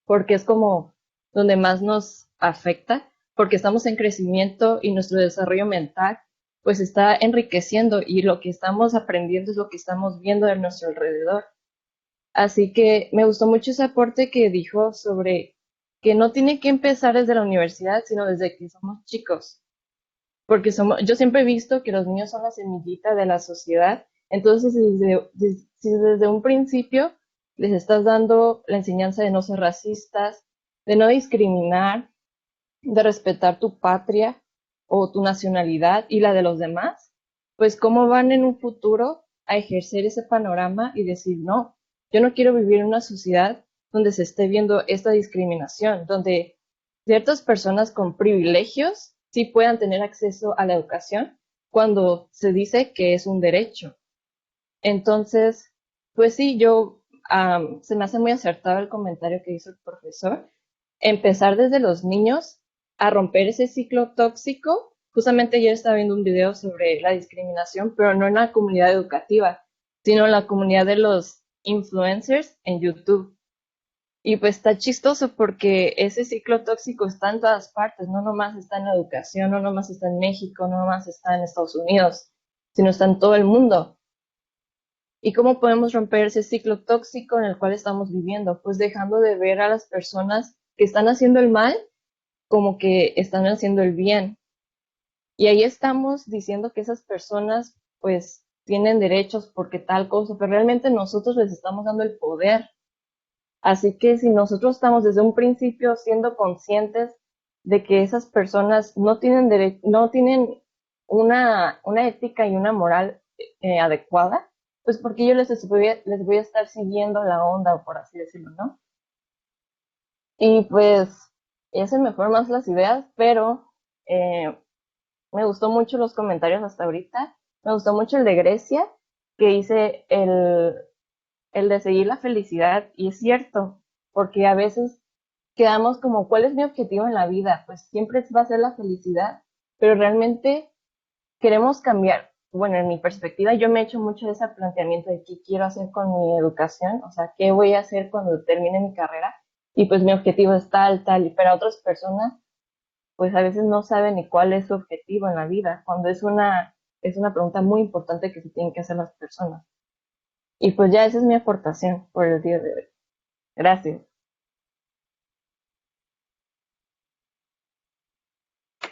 porque es como donde más nos afecta, porque estamos en crecimiento y nuestro desarrollo mental pues está enriqueciendo y lo que estamos aprendiendo es lo que estamos viendo de nuestro alrededor. Así que me gustó mucho ese aporte que dijo sobre que no tiene que empezar desde la universidad, sino desde que somos chicos, porque yo siempre he visto que los niños son la semillita de la sociedad, entonces si desde un principio les estás dando la enseñanza de no ser racistas, de no discriminar, de respetar tu patria o tu nacionalidad y la de los demás, pues cómo van en un futuro a ejercer ese panorama y decir, no, yo no quiero vivir en una sociedad donde se esté viendo esta discriminación, donde ciertas personas con privilegios sí puedan tener acceso a la educación cuando se dice que es un derecho. Entonces, pues sí, se me hace muy acertado el comentario que hizo el profesor. Empezar desde los niños a romper ese ciclo tóxico. Justamente ayer estaba viendo un video sobre la discriminación, pero no en la comunidad educativa, sino en la comunidad de los influencers en YouTube. Y pues está chistoso porque ese ciclo tóxico está en todas partes, no nomás está en la educación, no nomás está en México, no nomás está en Estados Unidos, sino está en todo el mundo. ¿Y cómo podemos romper ese ciclo tóxico en el cual estamos viviendo? Pues dejando de ver a las personas que están haciendo el mal como que están haciendo el bien. Y ahí estamos diciendo que esas personas pues tienen derechos porque tal cosa, pero realmente nosotros les estamos dando el poder. Así que si nosotros estamos desde un principio siendo conscientes de que esas personas no tienen no tienen una ética y una moral adecuada, pues porque yo les voy a estar siguiendo la onda, o por así decirlo, ¿no? Y pues ese me fueron más las ideas, pero eh, me gustó mucho los comentarios hasta ahorita. Me gustó mucho el de Grecia, que dice el de seguir la felicidad, y es cierto, porque a veces quedamos como, ¿cuál es mi objetivo en la vida? Pues siempre va a ser la felicidad, pero realmente queremos cambiar. Bueno, en mi perspectiva, yo me he hecho mucho ese planteamiento de qué quiero hacer con mi educación, o sea, qué voy a hacer cuando termine mi carrera, y pues mi objetivo es tal, tal, y para otras personas, pues a veces no saben ni cuál es su objetivo en la vida, cuando es una pregunta muy importante que se tienen que hacer las personas. Y pues ya esa es mi aportación por el día de hoy. Gracias.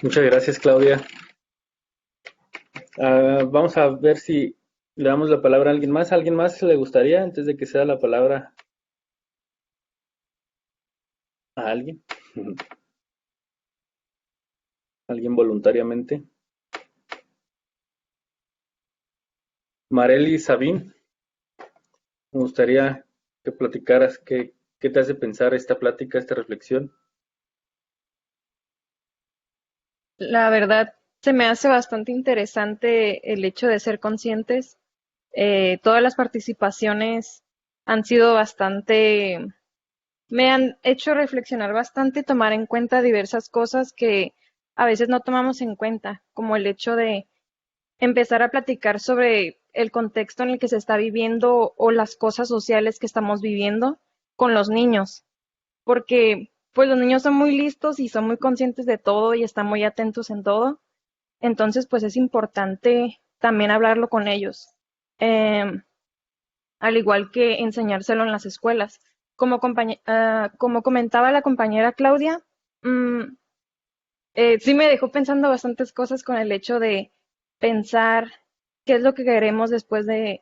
Muchas gracias, Claudia. Vamos a ver si le damos la palabra a alguien más. ¿A alguien más le gustaría antes de que sea la palabra a alguien? ¿Alguien voluntariamente? Marely Sabín, me gustaría que platicaras qué te hace pensar esta plática, esta reflexión. La verdad, se me hace bastante interesante el hecho de ser conscientes. Todas las participaciones han sido bastante, me han hecho reflexionar bastante, tomar en cuenta diversas cosas que a veces no tomamos en cuenta, como el hecho de empezar a platicar sobre el contexto en el que se está viviendo o las cosas sociales que estamos viviendo con los niños, porque pues los niños son muy listos y son muy conscientes de todo y están muy atentos en todo. Entonces, pues es importante también hablarlo con ellos, em, al igual que enseñárselo en las escuelas. Como comentaba la compañera Claudia, mm, sí me dejó pensando bastantes cosas con el hecho de pensar qué es lo que queremos después de,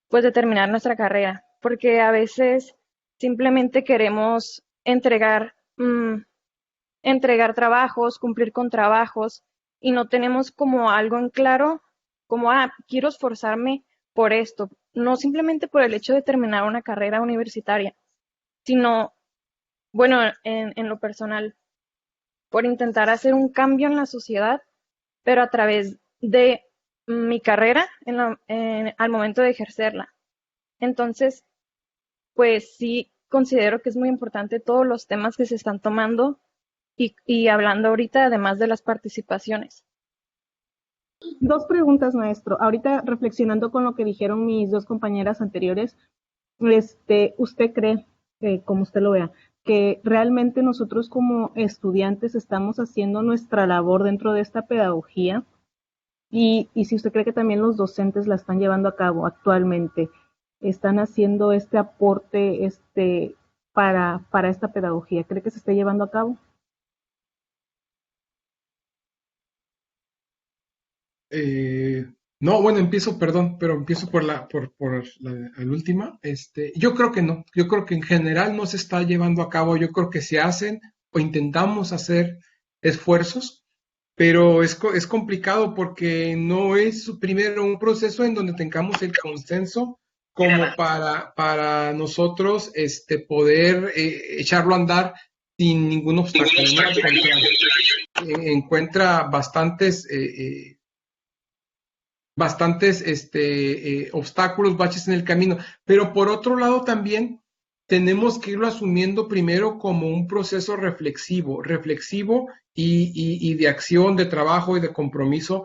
pues, de terminar nuestra carrera. porque a veces simplemente queremos entregar trabajos, cumplir con trabajos y no tenemos como algo en claro, como, quiero esforzarme por esto, no simplemente por el hecho de terminar una carrera universitaria, sino, bueno, en lo personal, por intentar hacer un cambio en la sociedad, pero a través de mi carrera al momento de ejercerla. Entonces, pues sí considero que es muy importante todos los temas que se están tomando y hablando ahorita, además de las participaciones. Dos preguntas, maestro. Ahorita reflexionando con lo que dijeron mis dos compañeras anteriores, ¿usted cree, como usted lo vea, que realmente nosotros como estudiantes estamos haciendo nuestra labor dentro de esta pedagogía? Y si usted cree que también los docentes la están llevando a cabo actualmente, están haciendo este aporte para esta pedagogía, ¿cree que se esté llevando a cabo? No, bueno, empiezo, perdón, pero empiezo por la última. Yo creo que no, yo creo que en general no se está llevando a cabo, yo creo que se hacen o intentamos hacer esfuerzos, pero es complicado porque no es primero un proceso en donde tengamos el consenso como para nosotros poder echarlo a andar sin ningún obstáculo, ¿no? Encuentra bastantes obstáculos, baches en el camino, pero por otro lado también tenemos que irlo asumiendo primero como un proceso reflexivo y de acción, de trabajo y de compromiso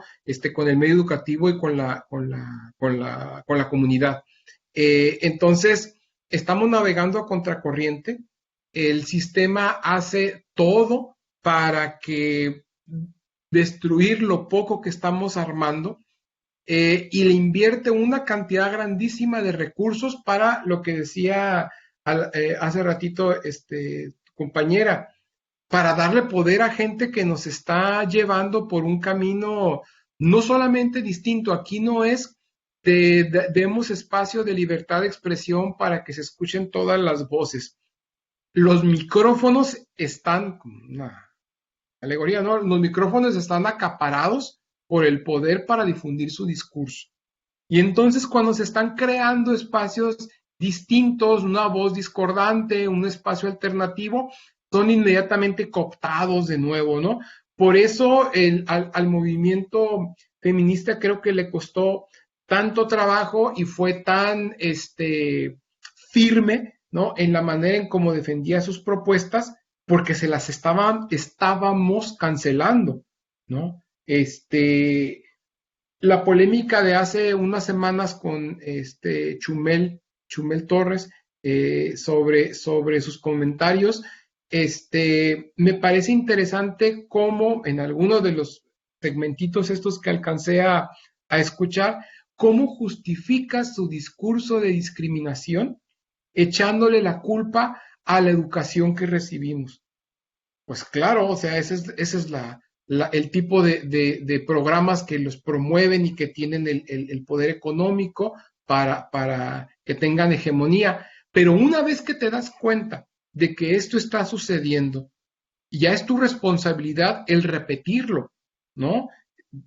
con el medio educativo y con la comunidad. Entonces, estamos navegando a contracorriente, el sistema hace todo para que destruir lo poco que estamos armando, y le invierte una cantidad grandísima de recursos para lo que decía hace ratito compañera, para darle poder a gente que nos está llevando por un camino no solamente distinto, aquí no es demos espacio de libertad de expresión para que se escuchen todas las voces. Los micrófonos están, una alegoría, ¿no? Los micrófonos están acaparados por el poder para difundir su discurso. Y entonces cuando se están creando espacios distintos, una voz discordante, un espacio alternativo, son inmediatamente cooptados de nuevo, ¿no? Por eso al movimiento feminista creo que le costó tanto trabajo y fue tan firme, ¿no? En la manera en cómo defendía sus propuestas, porque se las estábamos cancelando, ¿no? La polémica de hace unas semanas con Chumel Torres, sobre sus comentarios, me parece interesante cómo en algunos de los segmentitos estos que alcancé a escuchar, cómo justifica su discurso de discriminación echándole la culpa a la educación que recibimos. Pues claro, o sea, ese es el tipo de programas que los promueven y que tienen el poder económico para que tengan hegemonía. Pero una vez que te das cuenta de que esto está sucediendo, ya es tu responsabilidad el repetirlo, ¿no?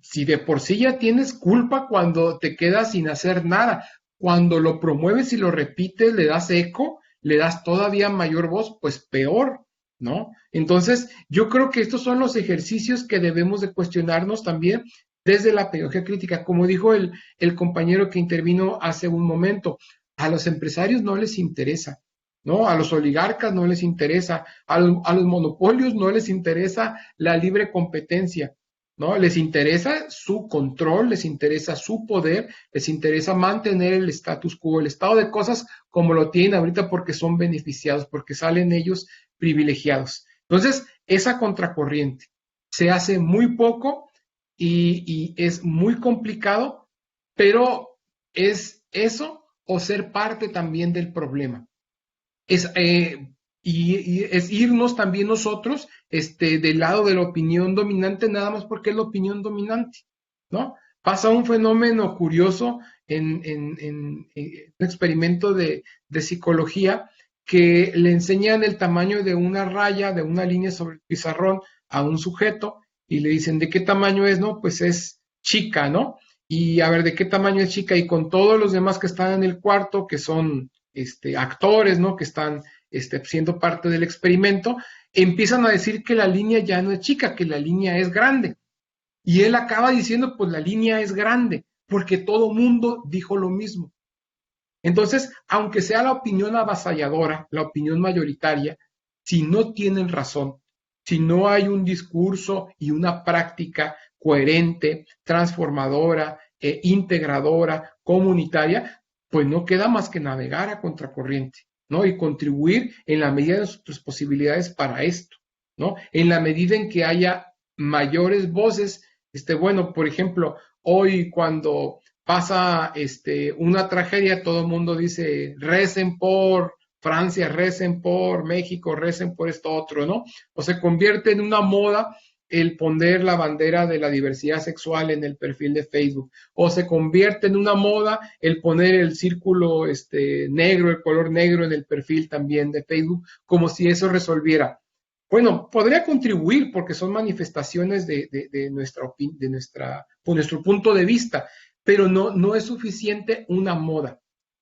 Si de por sí ya tienes culpa cuando te quedas sin hacer nada, cuando lo promueves y lo repites, le das eco, le das todavía mayor voz, pues peor, ¿no? Entonces, yo creo que estos son los ejercicios que debemos de cuestionarnos también desde la pedagogía crítica. Como dijo el compañero que intervino hace un momento, a los empresarios no les interesa, ¿no? A los oligarcas no les interesa, a los monopolios no les interesa la libre competencia, ¿no? Les interesa su control, les interesa su poder, les interesa mantener el status quo, el estado de cosas como lo tienen ahorita porque son beneficiados, porque salen ellos privilegiados. Entonces, esa contracorriente se hace muy poco y es muy complicado, pero es eso o ser parte también del problema. Y es irnos también nosotros del lado de la opinión dominante, nada más porque es la opinión dominante, ¿no? Pasa un fenómeno curioso en un experimento de psicología que le enseñan el tamaño de una raya, de una línea sobre el pizarrón a un sujeto y le dicen, ¿de qué tamaño es? No, pues es chica, ¿no? Y a ver, ¿de qué tamaño es chica? Y con todos los demás que están en el cuarto, que son actores, ¿no? Que están siendo parte del experimento, empiezan a decir que la línea ya no es chica, que la línea es grande. Y él acaba diciendo, pues la línea es grande, porque todo mundo dijo lo mismo. Entonces, aunque sea la opinión avasalladora, la opinión mayoritaria, si no tienen razón, si no hay un discurso y una práctica coherente, transformadora, integradora, comunitaria, pues no queda más que navegar a contracorriente, ¿no? Y contribuir en la medida de nuestras posibilidades para esto, ¿no? En la medida en que haya mayores voces, bueno, por ejemplo, hoy cuando pasa una tragedia, todo el mundo dice, recen por Francia, recen por México, recen por esto otro, ¿no? O se convierte en una moda el poner la bandera de la diversidad sexual en el perfil de Facebook, o se convierte en una moda el poner el círculo negro, el color negro en el perfil también de Facebook, como si eso resolviera. Bueno, podría contribuir porque son manifestaciones de nuestro punto de vista, pero no es suficiente una moda,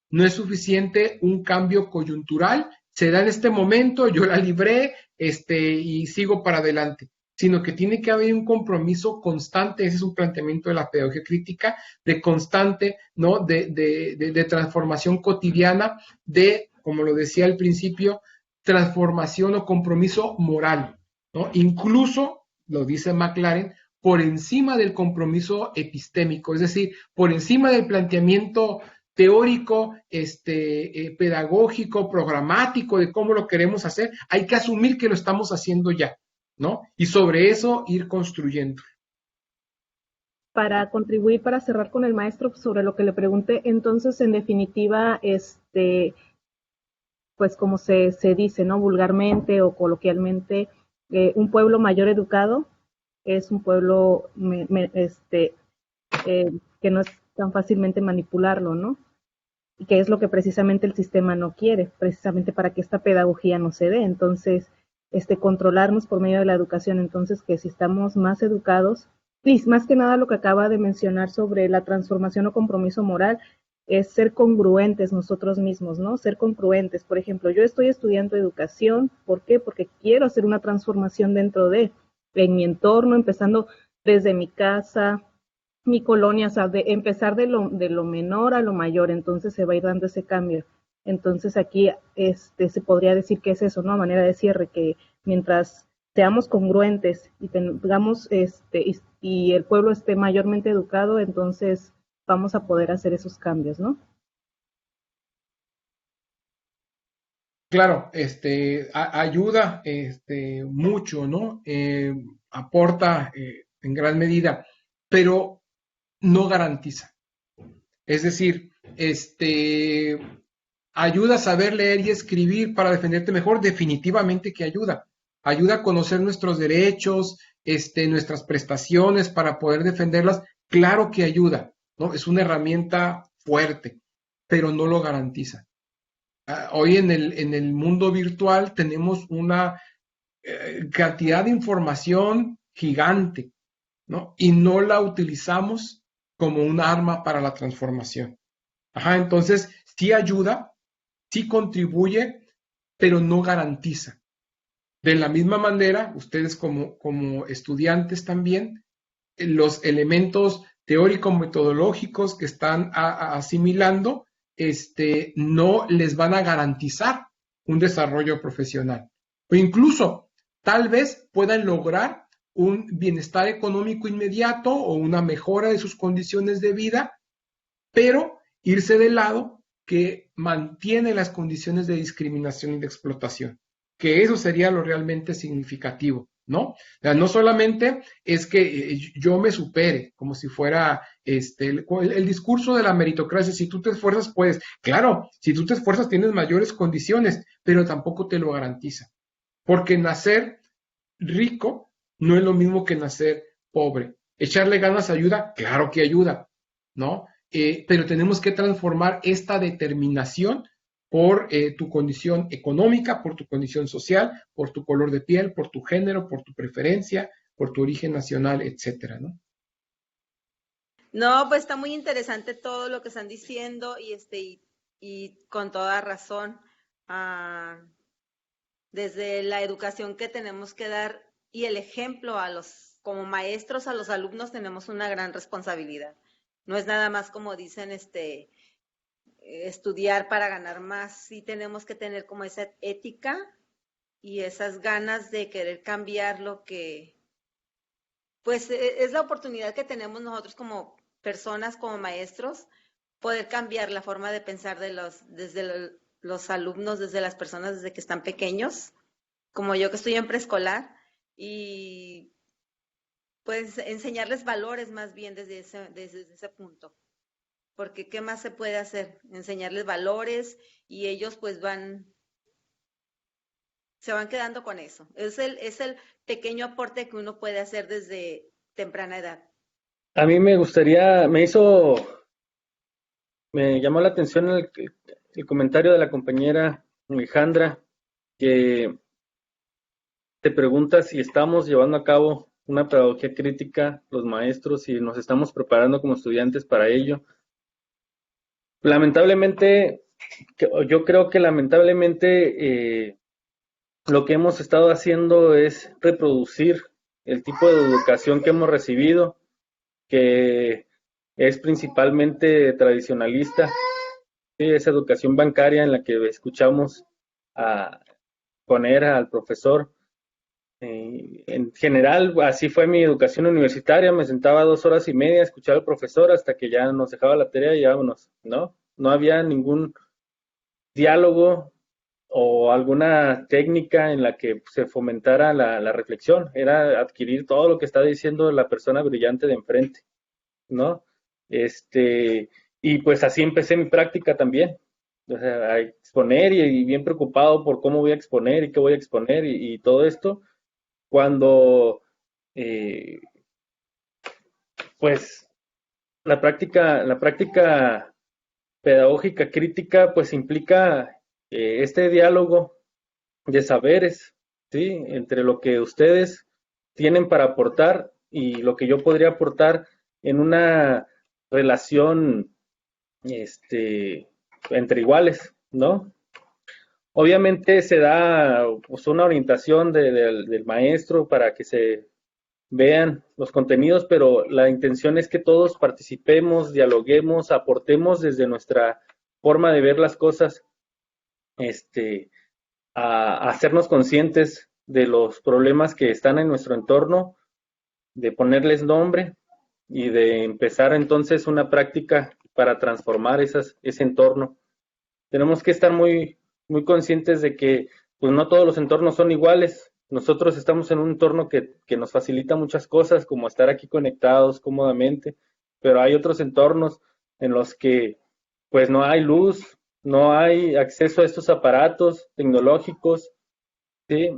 no es suficiente un cambio coyuntural, se da en este momento, yo la libré y sigo para adelante, sino que tiene que haber un compromiso constante, ese es un planteamiento de la pedagogía crítica, de constante, ¿no? De transformación cotidiana, como lo decía al principio, transformación o compromiso moral, ¿no? Incluso, lo dice McLaren, por encima del compromiso epistémico, es decir, por encima del planteamiento teórico, pedagógico, programático de cómo lo queremos hacer, hay que asumir que lo estamos haciendo ya, ¿no? Y sobre eso ir construyendo. Para contribuir, para cerrar con el maestro sobre lo que le pregunté, entonces, en definitiva, pues como se dice, ¿no? Vulgarmente o coloquialmente, un pueblo mayor educado es un pueblo que no es tan fácilmente manipularlo, ¿no? Y que es lo que precisamente el sistema no quiere, precisamente para que esta pedagogía no se dé. Entonces, controlarnos por medio de la educación. Entonces, que si estamos más educados, y más que nada lo que acaba de mencionar sobre la transformación o compromiso moral, es ser congruentes nosotros mismos, ¿no? Ser congruentes. Por ejemplo, yo estoy estudiando educación, ¿por qué? Porque quiero hacer una transformación en mi entorno, empezando desde mi casa, mi colonia, o sea, de empezar de lo menor a lo mayor, entonces se va a ir dando ese cambio. Entonces aquí se podría decir que es eso, ¿no? A manera de cierre, que mientras seamos congruentes y tengamos y el pueblo esté mayormente educado, entonces vamos a poder hacer esos cambios, ¿no? Claro, ayuda mucho, ¿no? Aporta en gran medida, pero no garantiza. Es decir, ayuda a saber leer y escribir para defenderte mejor, definitivamente que ayuda. Ayuda a conocer nuestros derechos, nuestras prestaciones para poder defenderlas, claro que ayuda, ¿no? Es una herramienta fuerte, pero no lo garantiza. Hoy en el mundo virtual tenemos una cantidad de información gigante, ¿no? Y no la utilizamos como un arma para la transformación. Entonces, sí ayuda, sí contribuye, pero no garantiza. De la misma manera, ustedes como estudiantes también, los elementos teórico-metodológicos que están asimilando, no les van a garantizar un desarrollo profesional. O incluso, tal vez puedan lograr un bienestar económico inmediato o una mejora de sus condiciones de vida, pero irse del lado que mantiene las condiciones de discriminación y de explotación, que eso sería lo realmente significativo, ¿no? O sea, no solamente es que yo me supere, como si fuera el discurso de la meritocracia, si tú te esfuerzas, puedes, claro, si tú te esfuerzas tienes mayores condiciones, pero tampoco te lo garantiza, porque nacer rico no es lo mismo que nacer pobre. ¿Echarle ganas ayuda? Claro que ayuda, ¿no? Pero tenemos que transformar esta determinación por tu condición económica, por tu condición social, por tu color de piel, por tu género, por tu preferencia, por tu origen nacional, etcétera, ¿no? No, pues está muy interesante todo lo que están diciendo y con toda razón. Ah, desde la educación que tenemos que dar y el ejemplo como maestros a los alumnos tenemos una gran responsabilidad. No es nada más como dicen, estudiar para ganar más. Sí tenemos que tener como esa ética y esas ganas de querer cambiar lo que, pues es la oportunidad que tenemos nosotros como personas, como maestros, poder cambiar la forma de pensar desde los alumnos, desde las personas desde que están pequeños, como yo que estoy en preescolar, y pues enseñarles valores más bien desde ese punto. Porque ¿qué más se puede hacer? Enseñarles valores y ellos pues se van quedando con eso. Es el pequeño aporte que uno puede hacer desde temprana edad. A mí me llamó la atención el comentario de la compañera Alejandra, que te pregunta si estamos llevando a cabo una pedagogía crítica, los maestros, si nos estamos preparando como estudiantes para ello. Lamentablemente, yo creo que lamentablemente lo que hemos estado haciendo es reproducir el tipo de educación que hemos recibido, que es principalmente tradicionalista, ¿sí? Esa educación bancaria en la que escuchamos a poner al profesor. En general, así fue mi educación universitaria, me sentaba 2 horas y media a escuchar al profesor hasta que ya nos dejaba la tarea y vámonos, ¿no? No había ningún diálogo o alguna técnica en la que se fomentara la reflexión, era adquirir todo lo que está diciendo la persona brillante de enfrente, ¿no? Y pues así empecé mi práctica también, o sea, a exponer y bien preocupado por cómo voy a exponer y qué voy a exponer y todo esto, cuando eh, pues la práctica pedagógica crítica pues implica este diálogo de saberes, ¿sí? Entre lo que ustedes tienen para aportar y lo que yo podría aportar en una relación entre iguales, ¿no? Obviamente se da pues, una orientación del maestro para que se vean los contenidos, pero la intención es que todos participemos, dialoguemos, aportemos desde nuestra forma de ver las cosas, a hacernos conscientes de los problemas que están en nuestro entorno, de ponerles nombre y de empezar entonces una práctica para transformar ese entorno. Tenemos que estar muy, muy conscientes de que pues no todos los entornos son iguales. Nosotros estamos en un entorno que nos facilita muchas cosas, como estar aquí conectados cómodamente, pero hay otros entornos en los que pues no hay luz, no hay acceso a estos aparatos tecnológicos, ¿sí?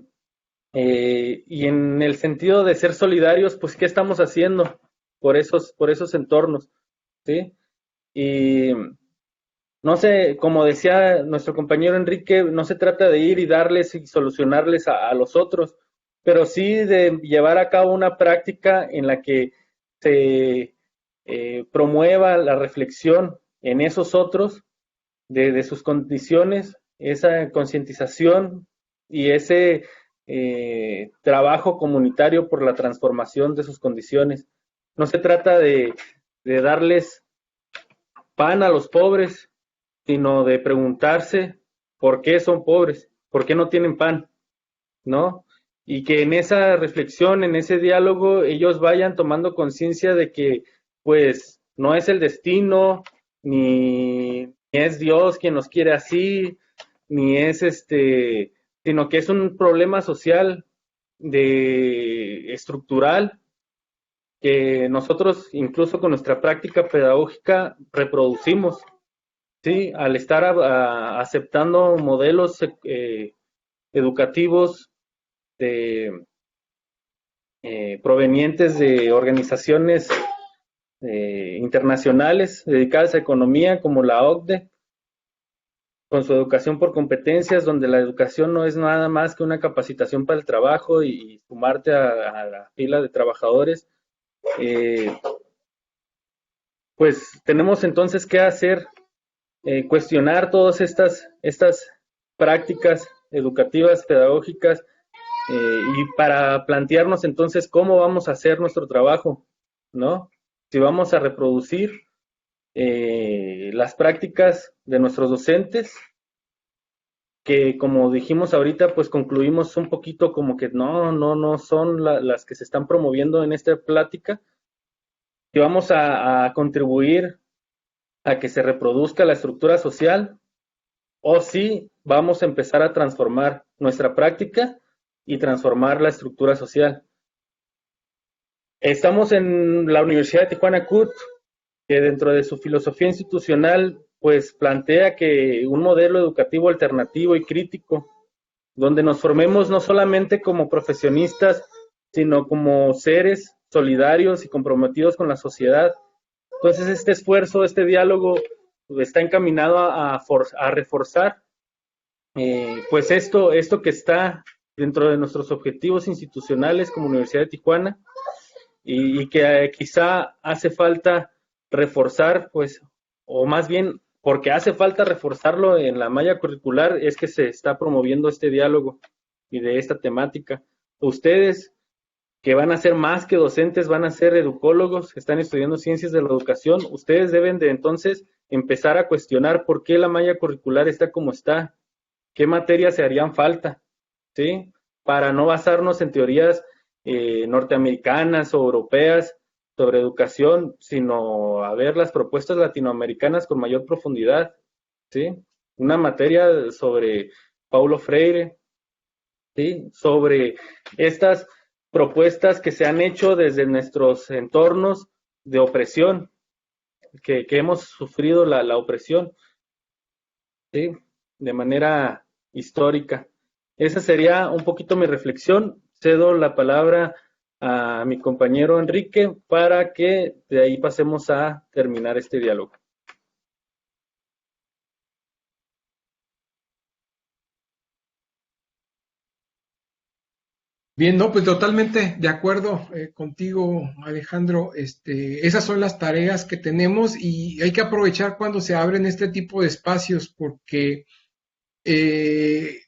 Y en el sentido de ser solidarios, pues ¿qué estamos haciendo por esos entornos? ¿Sí? Y no sé, como decía nuestro compañero Enrique, no se trata de ir y darles y solucionarles a los otros, pero sí de llevar a cabo una práctica en la que se promueva la reflexión en esos otros de sus condiciones, esa concientización y ese trabajo comunitario por la transformación de sus condiciones. No se trata de darles pan a los pobres, sino de preguntarse por qué son pobres, por qué no tienen pan, ¿no? Y que en esa reflexión, en ese diálogo, ellos vayan tomando conciencia de que, pues, no es el destino, ni es Dios quien nos quiere así, ni es sino que es un problema social estructural que nosotros, incluso con nuestra práctica pedagógica, reproducimos. Sí, al estar aceptando modelos educativos de provenientes de organizaciones internacionales dedicadas a economía, como la OCDE, con su educación por competencias, donde la educación no es nada más que una capacitación para el trabajo y sumarte a la fila de trabajadores. Pues tenemos entonces que hacer, cuestionar todas estas prácticas educativas, pedagógicas, y para plantearnos entonces cómo vamos a hacer nuestro trabajo, ¿no? Si vamos a reproducir las prácticas de nuestros docentes, que como dijimos ahorita, pues concluimos un poquito como que no son las que se están promoviendo en esta plática, que vamos a contribuir a que se reproduzca la estructura social, o si vamos a empezar a transformar nuestra práctica y transformar la estructura social. Estamos en la Universidad de Tijuana CUT, que dentro de su filosofía institucional, pues plantea que un modelo educativo alternativo y crítico, donde nos formemos no solamente como profesionistas, sino como seres solidarios y comprometidos con la sociedad. Entonces, este esfuerzo, este diálogo, está encaminado a reforzar pues esto que está dentro de nuestros objetivos institucionales como Universidad de Tijuana, y que quizá hace falta reforzar, pues, o más bien porque hace falta reforzarlo en la malla curricular, es que se está promoviendo este diálogo y de esta temática. Ustedes, que van a ser más que docentes, van a ser educólogos, que están estudiando ciencias de la educación, ustedes deben de entonces empezar a cuestionar por qué la malla curricular está como está, qué materias se harían falta, ¿sí? Para no basarnos en teorías norteamericanas o europeas sobre educación, sino a ver las propuestas latinoamericanas con mayor profundidad, ¿sí? Una materia sobre Paulo Freire, ¿sí? Sobre estas propuestas que se han hecho desde nuestros entornos de opresión, que hemos sufrido la opresión, ¿sí? De manera histórica. Esa sería un poquito mi reflexión. Cedo la palabra a mi compañero Enrique para que de ahí pasemos a terminar este diálogo. Bien, no, pues totalmente de acuerdo contigo, Alejandro. Esas son las tareas que tenemos y hay que aprovechar cuando se abren este tipo de espacios porque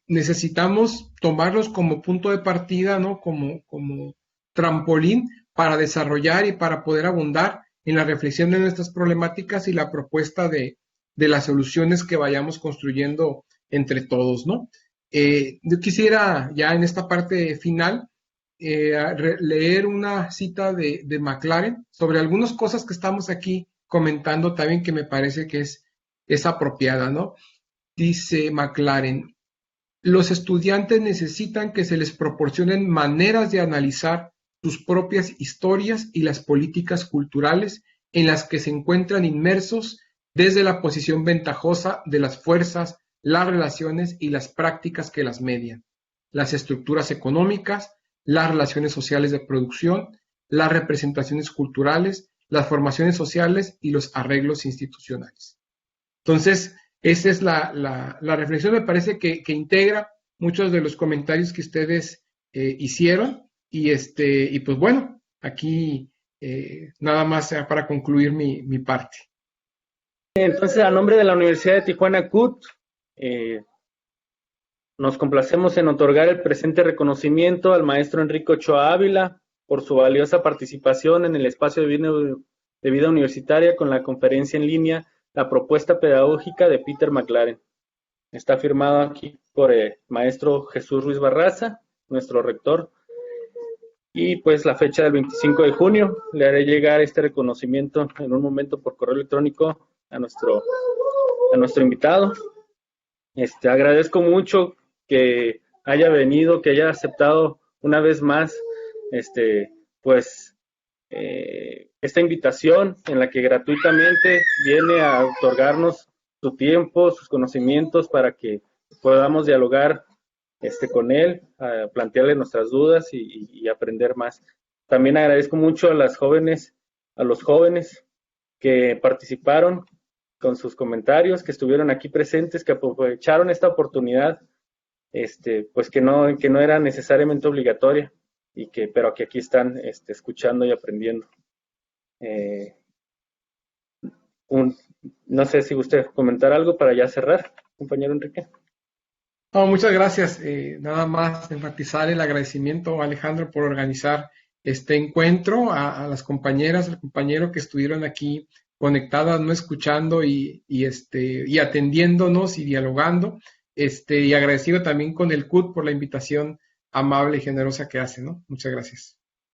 necesitamos tomarlos como punto de partida, ¿no? Como trampolín para desarrollar y para poder abundar en la reflexión de nuestras problemáticas y la propuesta de las soluciones que vayamos construyendo entre todos, ¿no? Yo quisiera ya en esta parte final leer una cita de McLaren sobre algunas cosas que estamos aquí comentando también que me parece que es apropiada, ¿no? Dice McLaren, los estudiantes necesitan que se les proporcionen maneras de analizar sus propias historias y las políticas culturales en las que se encuentran inmersos desde la posición ventajosa de las fuerzas, las relaciones y las prácticas que las median, las estructuras económicas, las relaciones sociales de producción, las representaciones culturales, las formaciones sociales y los arreglos institucionales. Entonces, esa es la reflexión, me parece que integra muchos de los comentarios que ustedes hicieron y pues bueno, aquí nada más para concluir mi parte. Entonces, a nombre de la Universidad de Tijuana CUT, nos complacemos en otorgar el presente reconocimiento al maestro Enrique Ochoa Ávila por su valiosa participación en el espacio de vida universitaria con la conferencia en línea La propuesta pedagógica de Peter McLaren. Está firmado aquí por el maestro Jesús Ruiz Barraza, nuestro rector, y pues la fecha del 25 de junio. Le haré llegar este reconocimiento en un momento por correo electrónico a nuestro invitado. Agradezco mucho que haya venido, que haya aceptado una vez más esta invitación en la que gratuitamente viene a otorgarnos su tiempo, sus conocimientos para que podamos dialogar con él, a plantearle nuestras dudas y aprender más. También agradezco mucho a las jóvenes, a los jóvenes que participaron con sus comentarios, que estuvieron aquí presentes, que aprovecharon esta oportunidad, pues que no era necesariamente obligatoria, pero que aquí están escuchando y aprendiendo. No sé si usted comentar algo para ya cerrar, compañero Enrique. No, muchas gracias. Nada más enfatizar el agradecimiento, Alejandro, por organizar este encuentro, a las compañeras, al compañero que estuvieron aquí conectadas, no escuchando y atendiéndonos y dialogando. Y agradecido también con el CUT por la invitación amable y generosa que hace, ¿no? Muchas gracias.